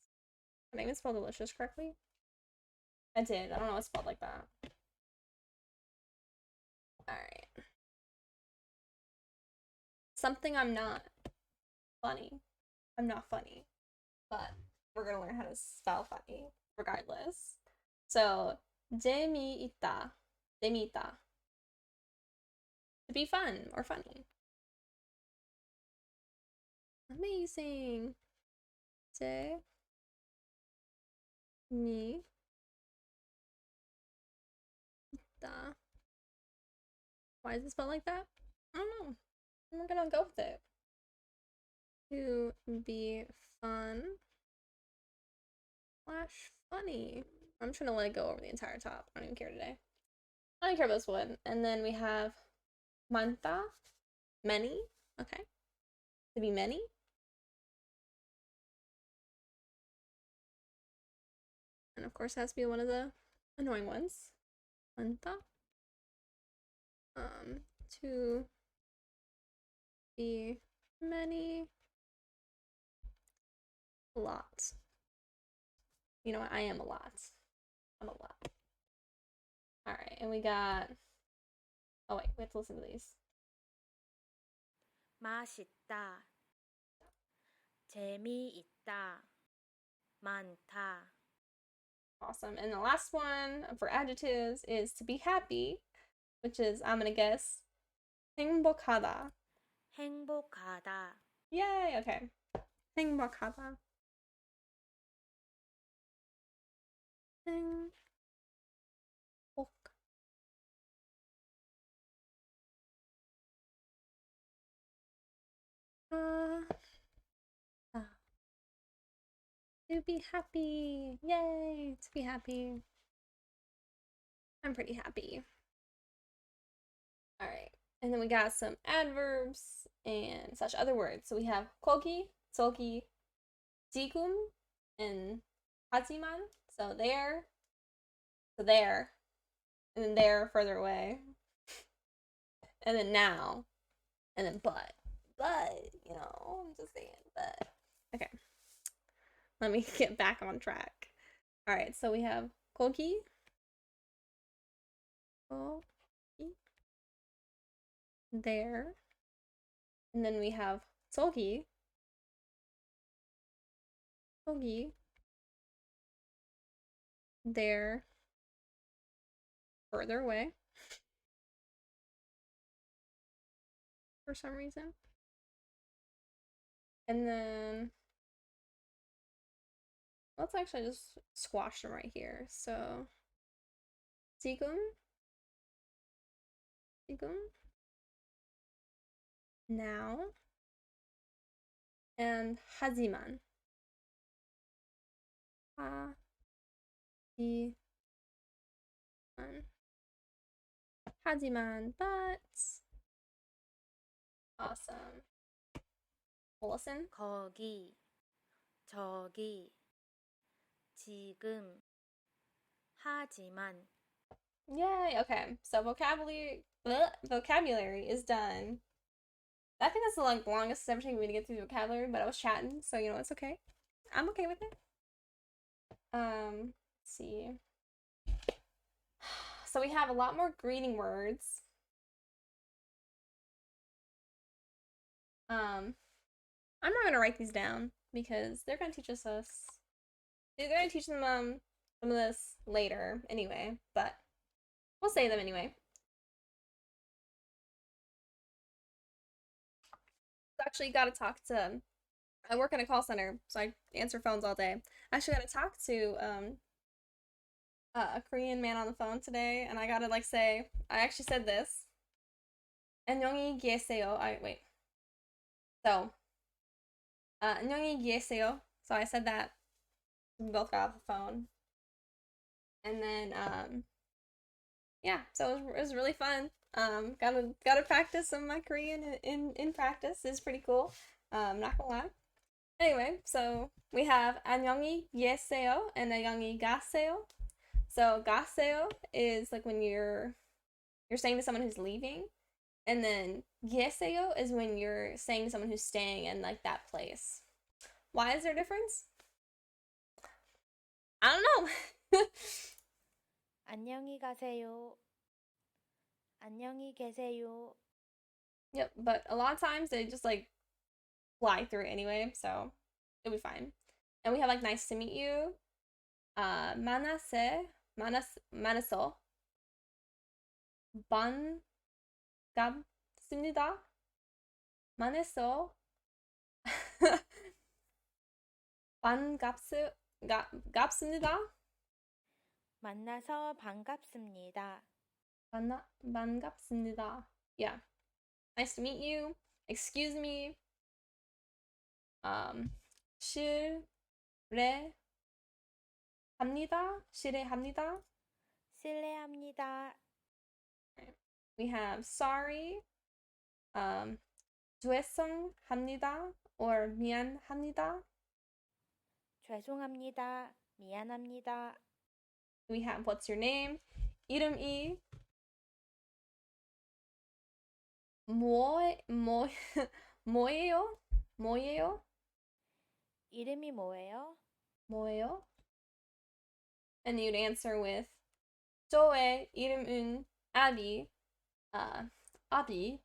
Did I even spell delicious correctly? I did. I don't know it's spelled like that. Alright. Something I'm not funny. I'm not funny. But we're gonna learn how to spell funny regardless. So, 재미있다. To be fun or funny. Amazing. 재미있다. Why is it spelled like that? I don't know. I'm gonna go with it. To be fun / funny. I'm just gonna let it go over the entire top. I don't even care today. I don't care about this one. And then we have 많다, many. Okay. To be many. And of course, it has to be one of the annoying ones. 많다. To be many. A lot. You know what? I am a lot. I'm a lot. Alright, and we got. Oh, wait, we have to listen to these. 맛있다. 재미있다. 많다. Awesome. And the last one for adjectives is to be happy, which is, I'm gonna guess, 행복하다. 행복하다. Yay! Okay. 행복하다. 행복. To be happy. Yay! To be happy. I'm pretty happy. Alright. And then we got some adverbs and such other words. So we have 거기, 저기, 지금, and 하지만. So there, and then there further away. And then now, and then but, you know, I'm just saying, but. Okay. Let me get back on track. Alright, so we have 거기, there, and then we have 저기, there, further away, for some reason. And then let's actually just squash them right here. So 지금, now, and 하지만. 하지만, but. Awesome. Well, listen. 거기. 저기. 지금. 하지만. Yay! Okay, so vocabulary is done. I think that's the longest it's ever taken me to get through the vocabulary, but I was chatting, so you know it's okay. I'm okay with it. Let's see. So we have a lot more greeting words. I'm not gonna write these down because they're gonna teach us. They're gonna teach them some of this later anyway, but we'll say them anyway. Actually got to talk to. I work in a call center, so I answer phones all day. I actually got to talk to a Korean man on the phone today, and I gotta like say, I actually said this. 안녕히 계세요. Wait. So, 안녕히 계세요. So I said that. We both got off the phone, and then yeah. So it was really fun. Gotta practice some of my Korean in practice. It's pretty cool. Not gonna lie. Anyway, so we have 안녕히 계세요 and 안녕히 가세요. So 가세요 is like when you're saying to someone who's leaving, and then 계세요 is when you're saying to someone who's staying in like that place. Why is there a difference? I don't know. 안녕히 가세요. 안녕히 계세요. Yep, but a lot of times they just like fly through it anyway, so it'll be fine. And we have like nice to meet you. 만나서 반갑습니다. 만나서 반갑습니다. 만나서 반갑습니다. 반갑습니다. Yeah. Nice to meet you. Excuse me. 실례합니다. 실례합니다. We have sorry. 죄송합니다 or 미안합니다. 죄송합니다. 미안합니다. We have what's your name? 이름이 뭐 뭐예요? 뭐예요? 이름이 뭐예요? 뭐예요? And you'd answer with 저의 이름은 아비이에요.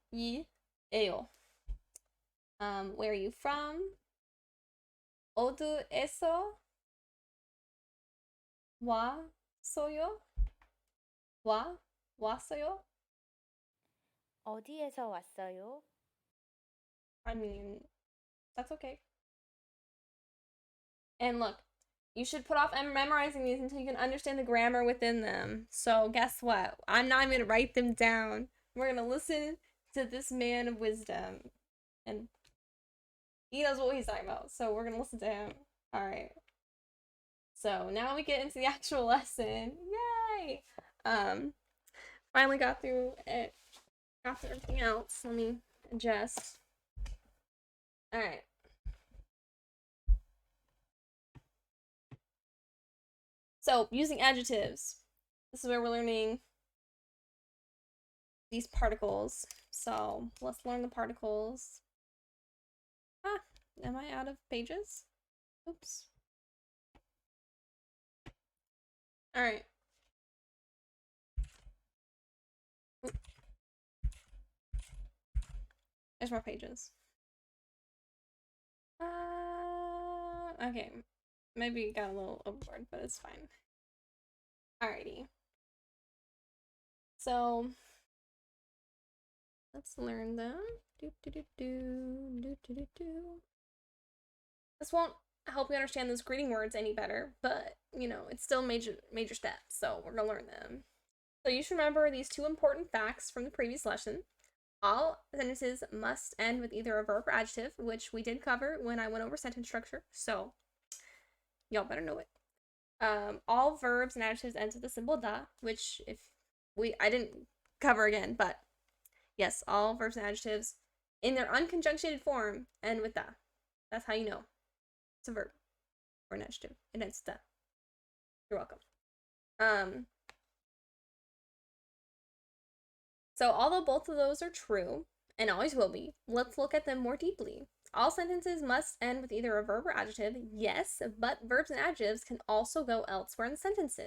Where are you from? 어디에서 왔어요? 왔어요? 어디에서 왔어요? I mean, that's okay. And look, you should put off memorizing these until you can understand the grammar within them. So guess what? I'm not even gonna write them down. We're gonna listen to this man of wisdom. And he knows what he's talking about. So we're gonna listen to him. Alright. So now we get into the actual lesson. Yay! Finally got through it. Got through everything else. Let me adjust. Alright. So, using adjectives. This is where we're learning these particles. So, let's learn the particles. Am I out of pages? Oops. Alright. There's more pages. Okay. Maybe got a little overboard, but it's fine. Alrighty. So, let's learn them. This won't help you understand those greeting words any better, but, you know, it's still major steps, so we're gonna learn them. So you should remember these two important facts from the previous lesson. All sentences must end with either a verb or adjective, which we did cover when I went over sentence structure, so y'all better know it. All verbs and adjectives end with a simple da, which I didn't cover again, but yes, all verbs and adjectives in their unconjunctionated form end with da. That's how you know it's a verb or an adjective. It ends with da. You're welcome. So although both of those are true, and always will be, let's look at them more deeply. All sentences must end with either a verb or adjective, yes, but verbs and adjectives can also go elsewhere in the sentence.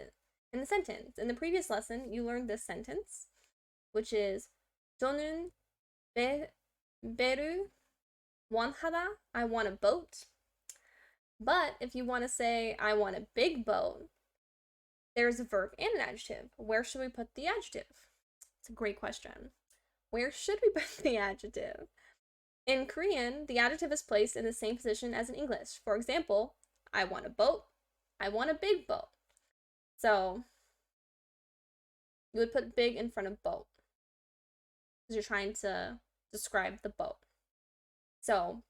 In the previous lesson, you learned this sentence, which is 저는 배를 원하다, I want a boat. But if you want to say I want a big boat, there's a verb and an adjective. Where should we put the adjective? It's a great question. Where should we put the adjective? In Korean, the adjective is placed in the same position as in English. For example, I want a boat. I want a big boat. So you would put big in front of boat because you're trying to describe the boat. So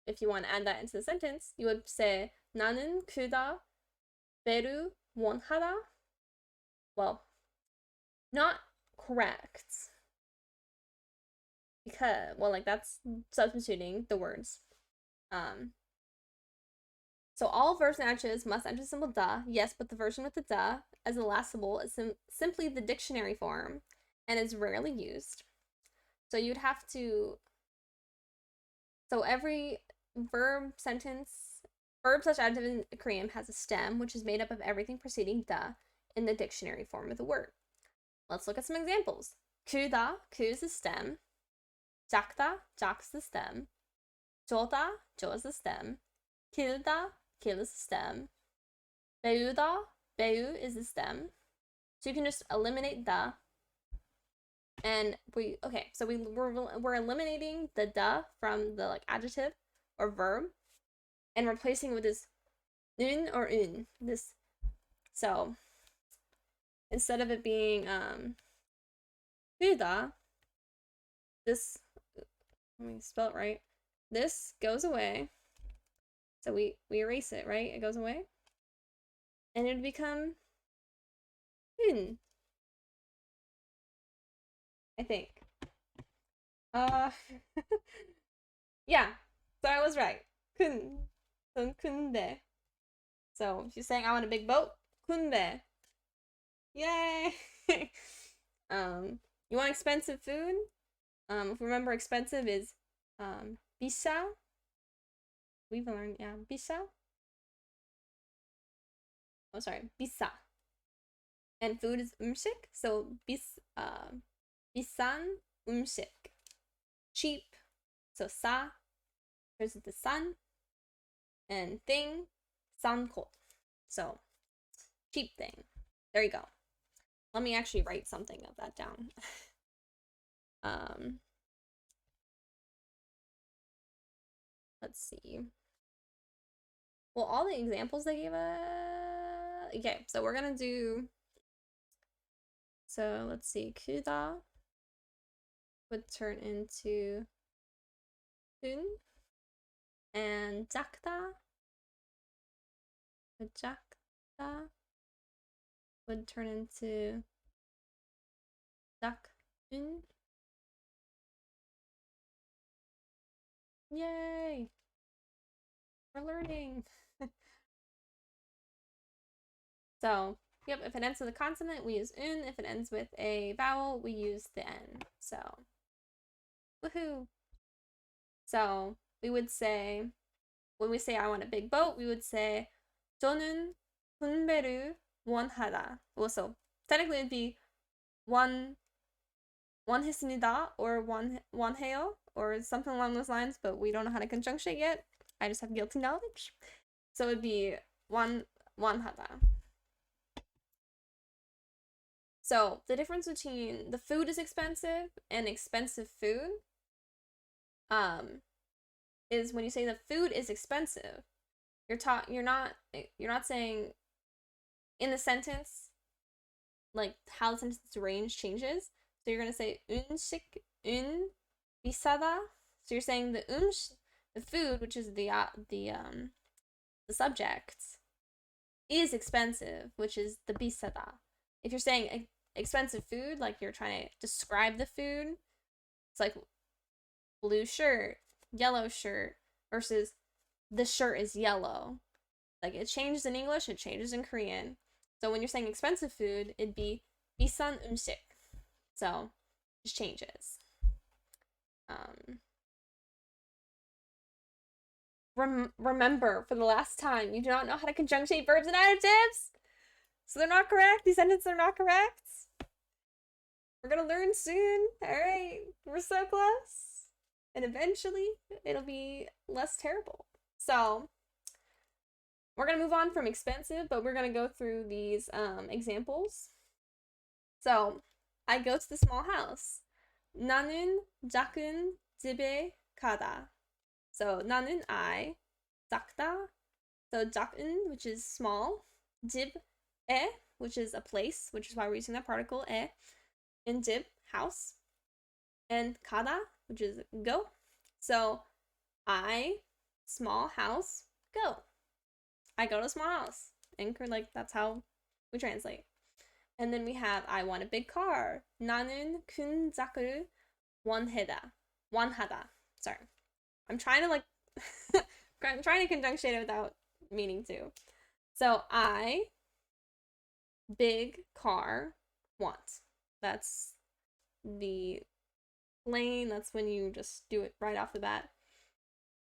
if you want to add that into the sentence, you would say 나는 그다 배를 원하다. Well, not correct. Because, well, like that's substituting the words. So all verbs and adjectives must end with simple da. Yes, but the version with the da as the last syllable is simply the dictionary form and is rarely used. So you'd have to. So every verb slash adjective in Korean has a stem, which is made up of everything preceding da in the dictionary form of the word. Let's look at some examples. 크다, 크 is the stem. 작다, 작's the stem. 좁다, 좁 is the stem. 길다, 길 is the stem. 배우다, 배우 is the stem. So you can just eliminate the. And we're eliminating the da from the like adjective or verb and replacing it with this un or un. This. So instead of it being 크다, this, let me spell it right. This goes away. So we erase it, right? It goes away. And it would become un. I think. Yeah. So I was right. 큰. So if you're saying I want a big boat, 큰배. Yay! You want expensive food? If you remember, expensive is 비싸. We've learned, yeah, 비싸. Oh, sorry, 비싸. And food is 음식, so 비싼 음식. Cheap, so 싸. There's the sun. And thing, 싼 것. So, cheap thing. There you go. Let me actually write something of that down. um, let's see. Well, all the examples they gave us. Okay, so we're gonna do. So let's see. 크다 would turn into 큰, and 작다 would turn into 작은. Yay! We're learning. So, yep, if it ends with a consonant, we use un. If it ends with a vowel, we use the n. So, woohoo! So, we would say, when we say I want a big boat, we would say 저는 분배를 원하다. Also, technically it'd be 원했습니다 or 원해요 or something along those lines, but we don't know how to conjugate yet. I just have guilty knowledge. So it'd be 원하다. So the difference between the food is expensive and expensive food is when you say the food is expensive, you're not saying in the sentence like how the sentence range changes. So you're gonna say un 비싸다. So you're saying the food, which is the subject, is expensive, which is the 비싸다. If you're saying expensive food, like you're trying to describe the food, it's like blue shirt, yellow shirt, versus the shirt is yellow. Like it changes in English, it changes in Korean. So when you're saying expensive food, it'd be 비싼 음식. So it just changes. Remember, for the last time, you do not know how to conjugate verbs and adjectives. So they're not correct. These sentences are not correct. We're gonna learn soon. Alright, we're so close. And eventually, it'll be less terrible. So, we're gonna move on from expensive, but we're gonna go through these examples. So, I go to the small house. 나는 작은 집에 가다. So, 나는 I, 작다, so 작은, which is small, 집에, which is a place, which is why we're using that particle, 에, and 집, house, and 가다, which is go. So, I, small house, go. I go to a small house. And like, that's how we translate. And then we have I want a big car. 나는 큰 차를 원하다. Sorry. I'm trying to like I'm trying to conjugate it without meaning to. So I big car want. That's the plain, that's when you just do it right off the bat.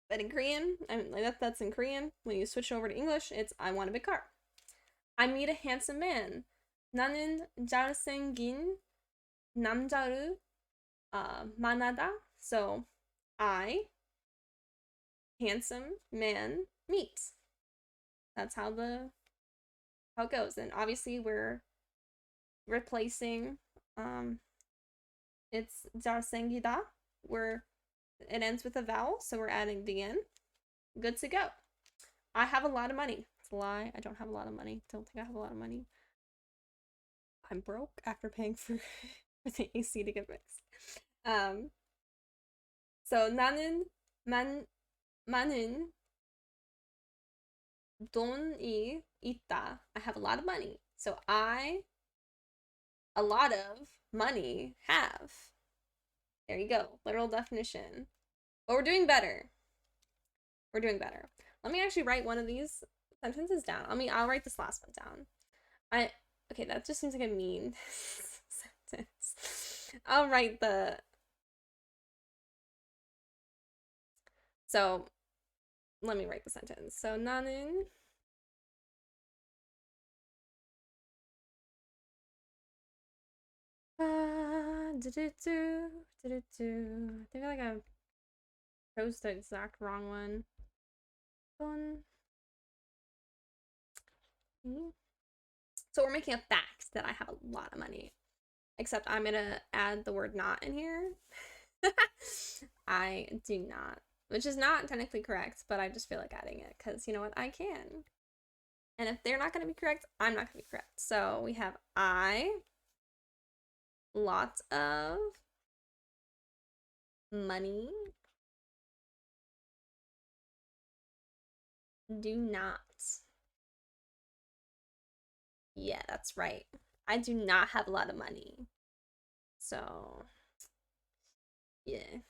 But in Korean, I mean like that's in Korean. When you switch over to English, it's I want a big car. I meet a handsome man. 나는 잘생긴 남자를 만나다. So I handsome man meet. That's how it goes. And obviously we're replacing it's 잘생기다 where it ends with a vowel, so we're adding the n. Good to go. I have a lot of money. It's a lie. I don't have a lot of money. Don't think I have a lot of money. I'm broke after paying for the AC to get fixed. So 나는 많은 돈이 있다. I have a lot of money. So I a lot of money have. There you go. Literal definition. But we're doing better. We're doing better. Let me actually write one of these sentences down. I'll write this last one down. Okay, that just seems like a mean sentence. I'll write the. So let me write the sentence. So 나는 do-do-do, do-do-do. I feel like I chose the exact wrong one. So we're making a fact that I have a lot of money. Except I'm gonna add the word not in here. I do not. Which is not technically correct, but I just feel like adding it because you know what? I can. And if they're not going to be correct, I'm not going to be correct. So we have I, lots of money, do not. Yeah, that's right. I do not have a lot of money. So, yeah.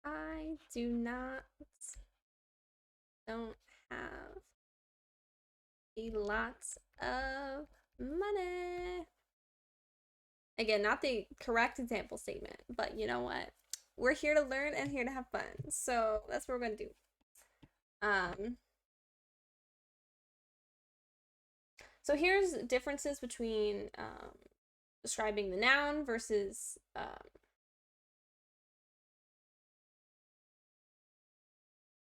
I do not, don't have a lot of money. Again, not the correct example statement, but you know what? We're here to learn and here to have fun. So that's what we're gonna do. So here's differences between describing the noun versus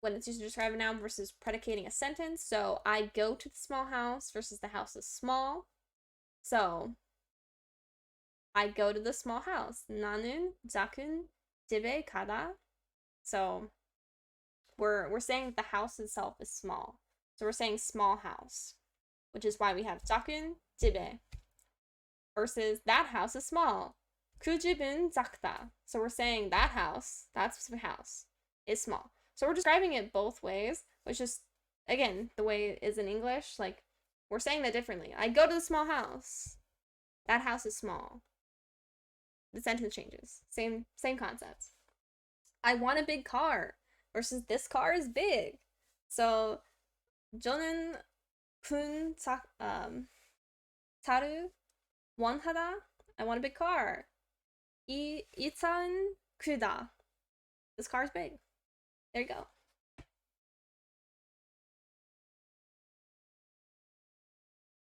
when it's used to describe a noun versus predicating a sentence. So I go to the small house versus the house is small. So I go to the small house. 나는 작은 집에 가다. So we're saying that the house itself is small. So we're saying small house, which is why we have 작은 집에 versus that house is small. 그 집은 작다. So we're saying that house, that specific house, is small. So we're describing it both ways, which is, again, the way it is in English. Like, we're saying that differently. I go to the small house. That house is small. The sentence changes. Same concept. I want a big car versus this car is big. So 저는 큰 차를 원하다. I want a big car. 이 차는 크다. This car's big. There you go.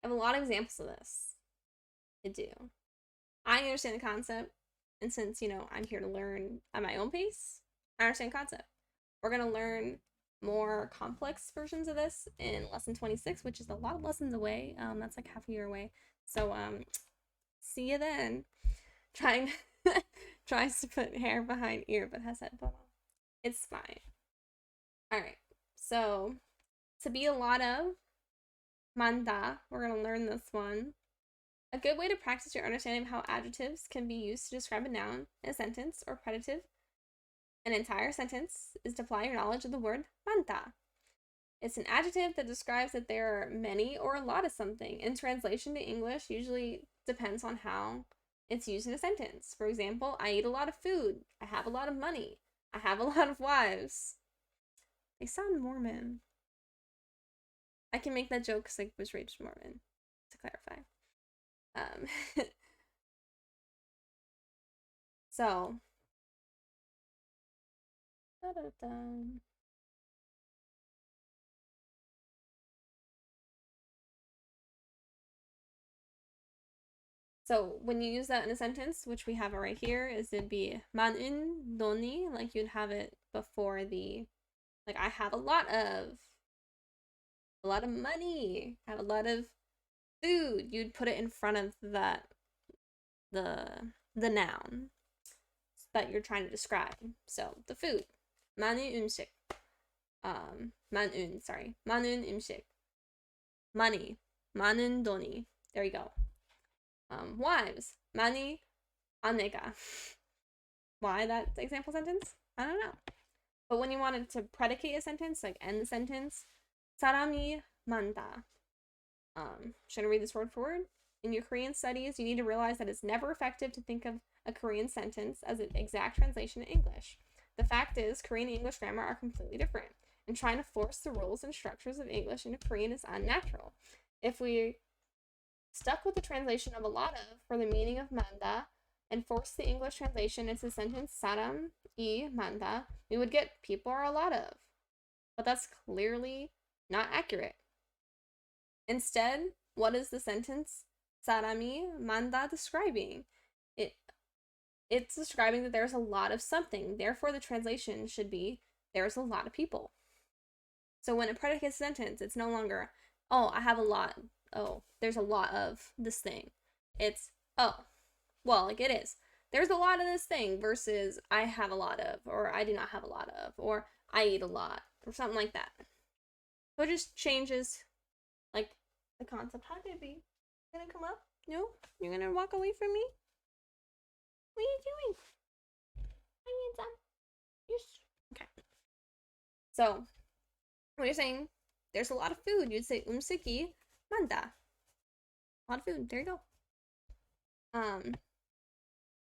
I have a lot of examples of this. I do. I understand the concept, and since, you know, I'm here to learn at my own pace, I understand the concept. We're going to learn more complex versions of this in lesson 26, which is a lot of lessons away. That's like half a year away. So, see you then. Trying tries to put hair behind ear, but has headphone on. It's fine. All right. So, to be a lot of manda, we're going to learn this one. A good way to practice your understanding of how adjectives can be used to describe a noun in a sentence or predicative an entire sentence is to apply your knowledge of the word manta. It's an adjective that describes that there are many or a lot of something. In translation to English, usually depends on how it's used in a sentence. For example, I eat a lot of food. I have a lot of money. I have a lot of wives. They sound Mormon. I can make that joke because I was raised Mormon, to clarify. So, so when you use that in a sentence, which we have it right here, is it'd be 많은 돈이, like you'd have it before the, like I have a lot of money, I have a lot of food. You'd put it in front of that, the noun that you're trying to describe. So the food, 많은 음식, 많은 음식, money, 많은 돈이. There you go. Wives, 많이 아내가. Why that example sentence? I don't know. But when you wanted to predicate a sentence, like end the sentence, 사람이 많다. Should I read this word for word? In your Korean studies, you need to realize that it's never effective to think of a Korean sentence as an exact translation in English. The fact is, Korean and English grammar are completely different, and trying to force the rules and structures of English into Korean is unnatural. if we stuck with the translation of a lot of for the meaning of manda and forced the English translation into the sentence saram y manda, we would get people are a lot of. But that's clearly not accurate. Instead, what is the sentence sarami manda describing? It's describing that there's a lot of something. Therefore, the translation should be there's a lot of people. So when a predicate sentence, it's no longer, oh, I have a lot. Oh, there's a lot of this thing. It's, oh, well, like it is. There's a lot of this thing versus I have a lot of, or I do not have a lot of, or I eat a lot, or something like that. So it just changes, like, the concept. Hi, baby. You gonna come up? No? You're gonna walk away from me? What are you doing? Hi, handsome. Yes. Okay. So, when you're saying there's a lot of food, you'd say umsiki manda. A lot of food. There you go.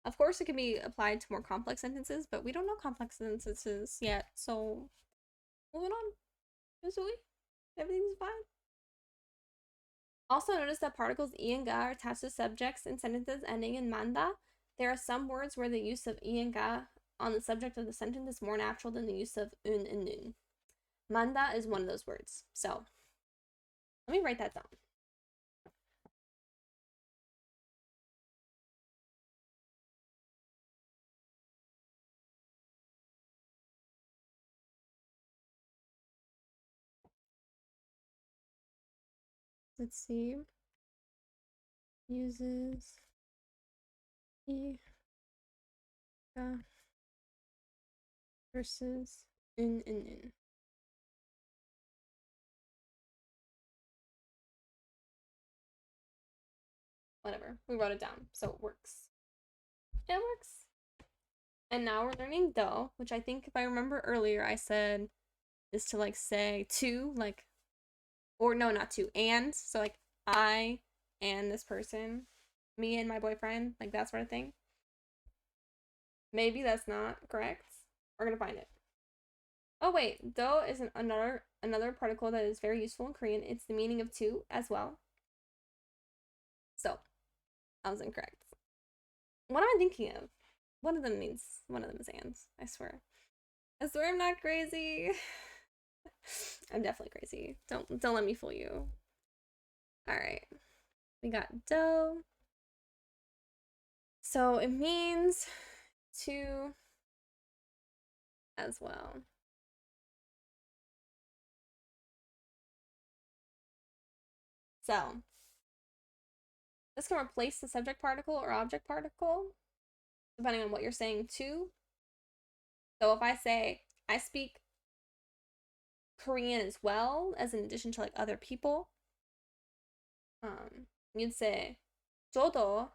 Of course, it can be applied to more complex sentences, but we don't know complex sentences yet. So, moving on. Usually, everything's fine. Also, notice that particles I and ga are attached to subjects in sentences ending in manda. There are some words where the use of I and ga on the subject of the sentence is more natural than the use of un and nun. Manda is one of those words. So, let me write that down. Let's see. Uses I, ga versus un and nun. Whatever. We wrote it down, so it works. It works. And now we're learning do, which I think if I remember earlier, I said is to like say to, like, or no, not to, and. So like I and this person, me and my boyfriend, like that sort of thing. Maybe that's not correct. We're gonna find it. Oh wait, do is another particle that is very useful in Korean. It's the meaning of to as well. So I was incorrect. What am I thinking of? One of them is and. I swear. I swear I'm not crazy. I'm definitely crazy. Don't let me fool you. All right. We got do. So it means to as well. So this can replace the subject particle or object particle depending on what you're saying to. So if I say I speak Korean as well as in addition to like other people, you'd say 저도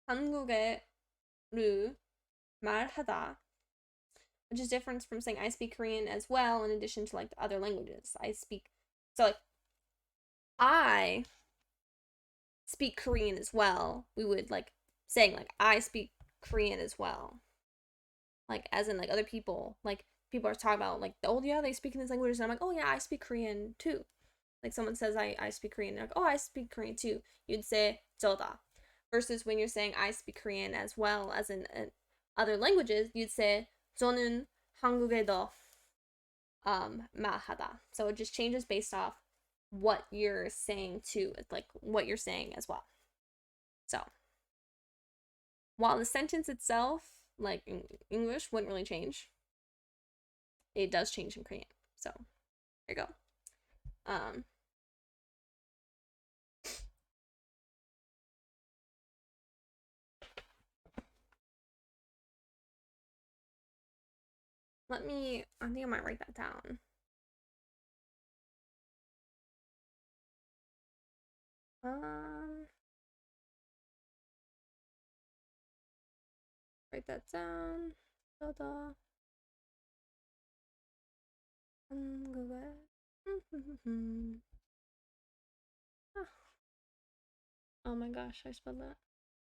한국어를 말하다, which is different from saying I speak Korean as well in addition to like the other languages. So like I speak Korean as well. We would like saying like I speak Korean as well. Like as in like other people, like people are talking about like, oh yeah, they speak in these languages, and I'm like, oh yeah, I speak Korean too. Like someone says I speak Korean, like, oh I speak Korean too. You'd say 저다. Versus when you're saying I speak Korean as well as in other languages, you'd say 저는 한국어도 말하다. So it just changes based off what you're saying to, like what you're saying as well. So while the sentence itself, like in English, wouldn't really change, it does change in Korean. So there you go. I think I might write that down. Write that down. 한국어. Oh my gosh, I spelled that.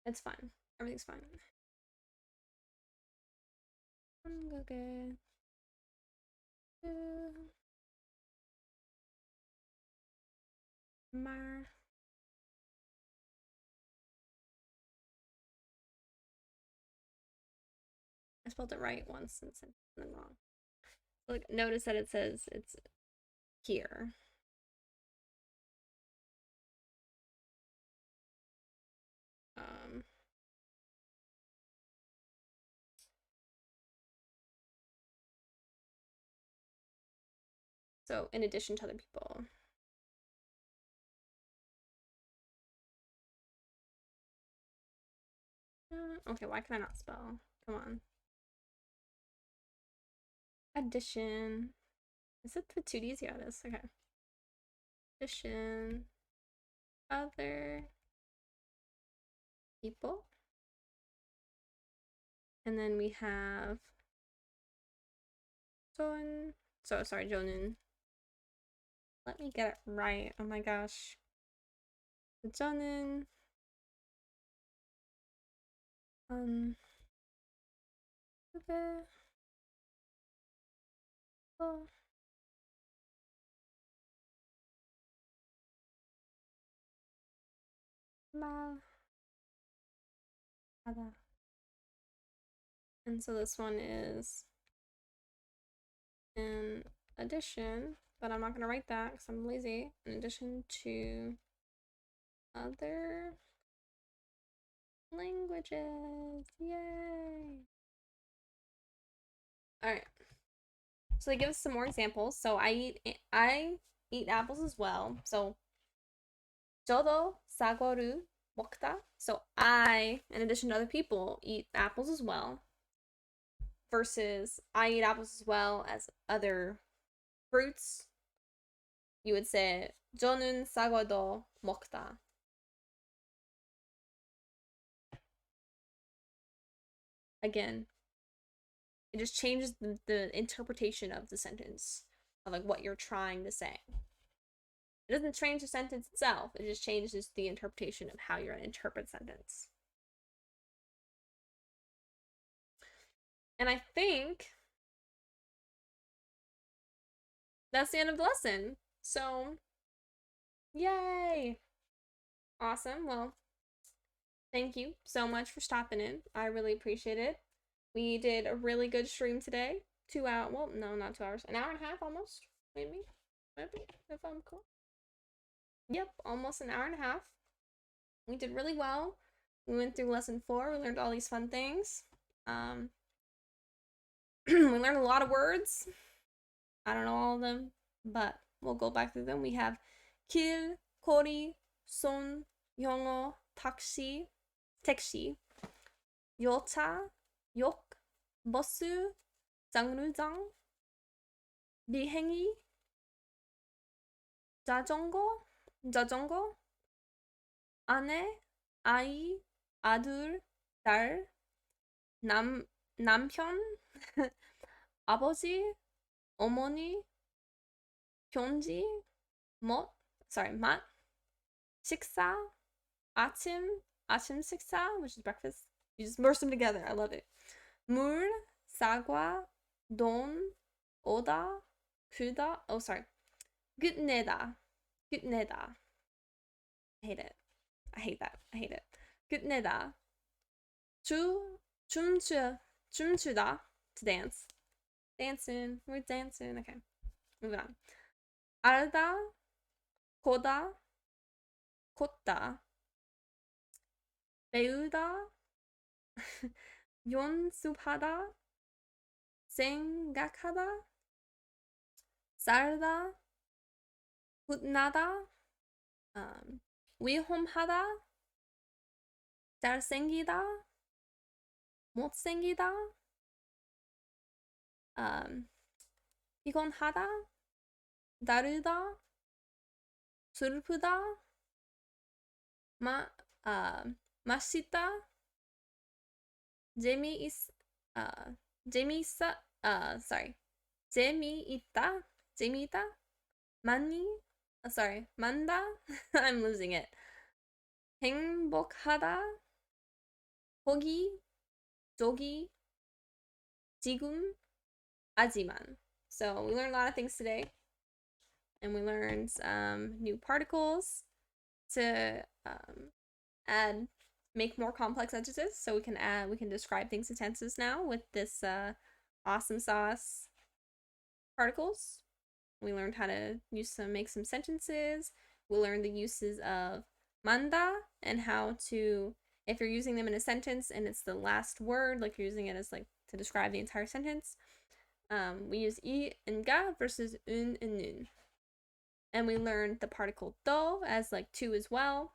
It's fine. Everything's fine. 한국어. 정말. I spelled it right once and said something wrong. Like, notice that it says it's here. Um, so in addition to other people. Okay, why can I not spell? Come on. Addition. Is it the 2Ds? Yeah, it is. Okay. Addition. Other people. And then we have Jon. So sorry, Jonun. Let me get it right. Oh my gosh. Jonun. Okay. Oh. Mal. And so this one is in addition, but I'm not gonna write that because I'm lazy. In addition to other languages. Yay! Alright. So they give us some more examples. So I eat apples as well. So 저도 사과를 먹다. So I, in addition to other people, eat apples as well. Versus I eat apples as well as other fruits. You would say 저는 사과도 먹다. Again, it just changes the interpretation of the sentence, of like what you're trying to say. It doesn't change the sentence itself, it just changes the interpretation of how you're going to interpret sentence. And I think that's the end of the lesson. So, yay! Awesome. Well, thank you so much for stopping in. I really appreciate it. We did a really good stream today. 2 hours. Well, no, not 2 hours. An hour and a half almost. Maybe. If I'm cool. Yep, almost an hour and a half. We did really well. We went through lesson 4. We learned all these fun things. We learned a lot of words. I don't know all of them, but we'll go back through them. We have 길, 거리, 손, 영어, 택시, 열차, 역, 버스, 정류장, 비행기, 자전거, 아내, 아이, 아들, 딸, 남편, 아버지, 어머니, 경지, 맛, 식사, 아침 식사, which is breakfast. You just merge them together. I love it. 물, 사과, 돈, 오다, 그다. Oh, sorry. 끝내다. I hate it. I hate that. I hate it. 끝내다. 춤추다. To dance. Dancing. We're dancing. Okay. Moving on. 알다. 고다. 걷다. 배우다. 연습하다. 생각하다. 살다. 혼나다. 위험하다. 잘생기다. 못생기다. 피곤하다. 다르다. 슬프다. 맛있다. 재미있다. 만다. I'm losing it. 행복하다. 거기, 저기, 지금, 하지만. So we learned a lot of things today. And we learned some new particles. to add make more complex adjectives. So we can describe things in tenses now with this awesome sauce particles. We learned how to make some sentences. We learned the uses of manda and how to, if you're using them in a sentence and it's the last word, like you're using it as like to describe the entire sentence. We use I and ga versus un and nun. And we learned the particle do as like to as well.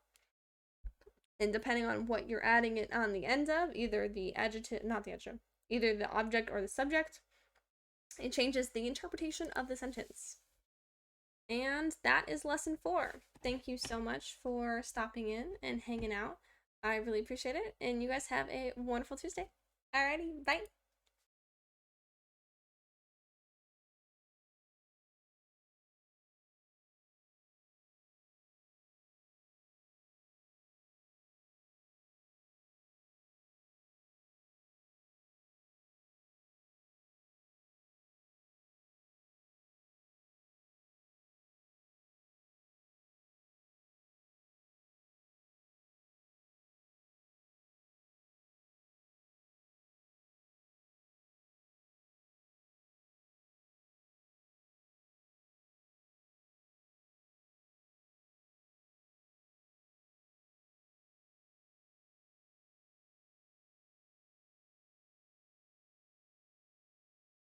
And depending on what you're adding it on the end of, either the adjective, not the adjective, either the object or the subject, it changes the interpretation of the sentence. And that is lesson 4. Thank you so much for stopping in and hanging out. I really appreciate it. And you guys have a wonderful Tuesday. Alrighty, bye.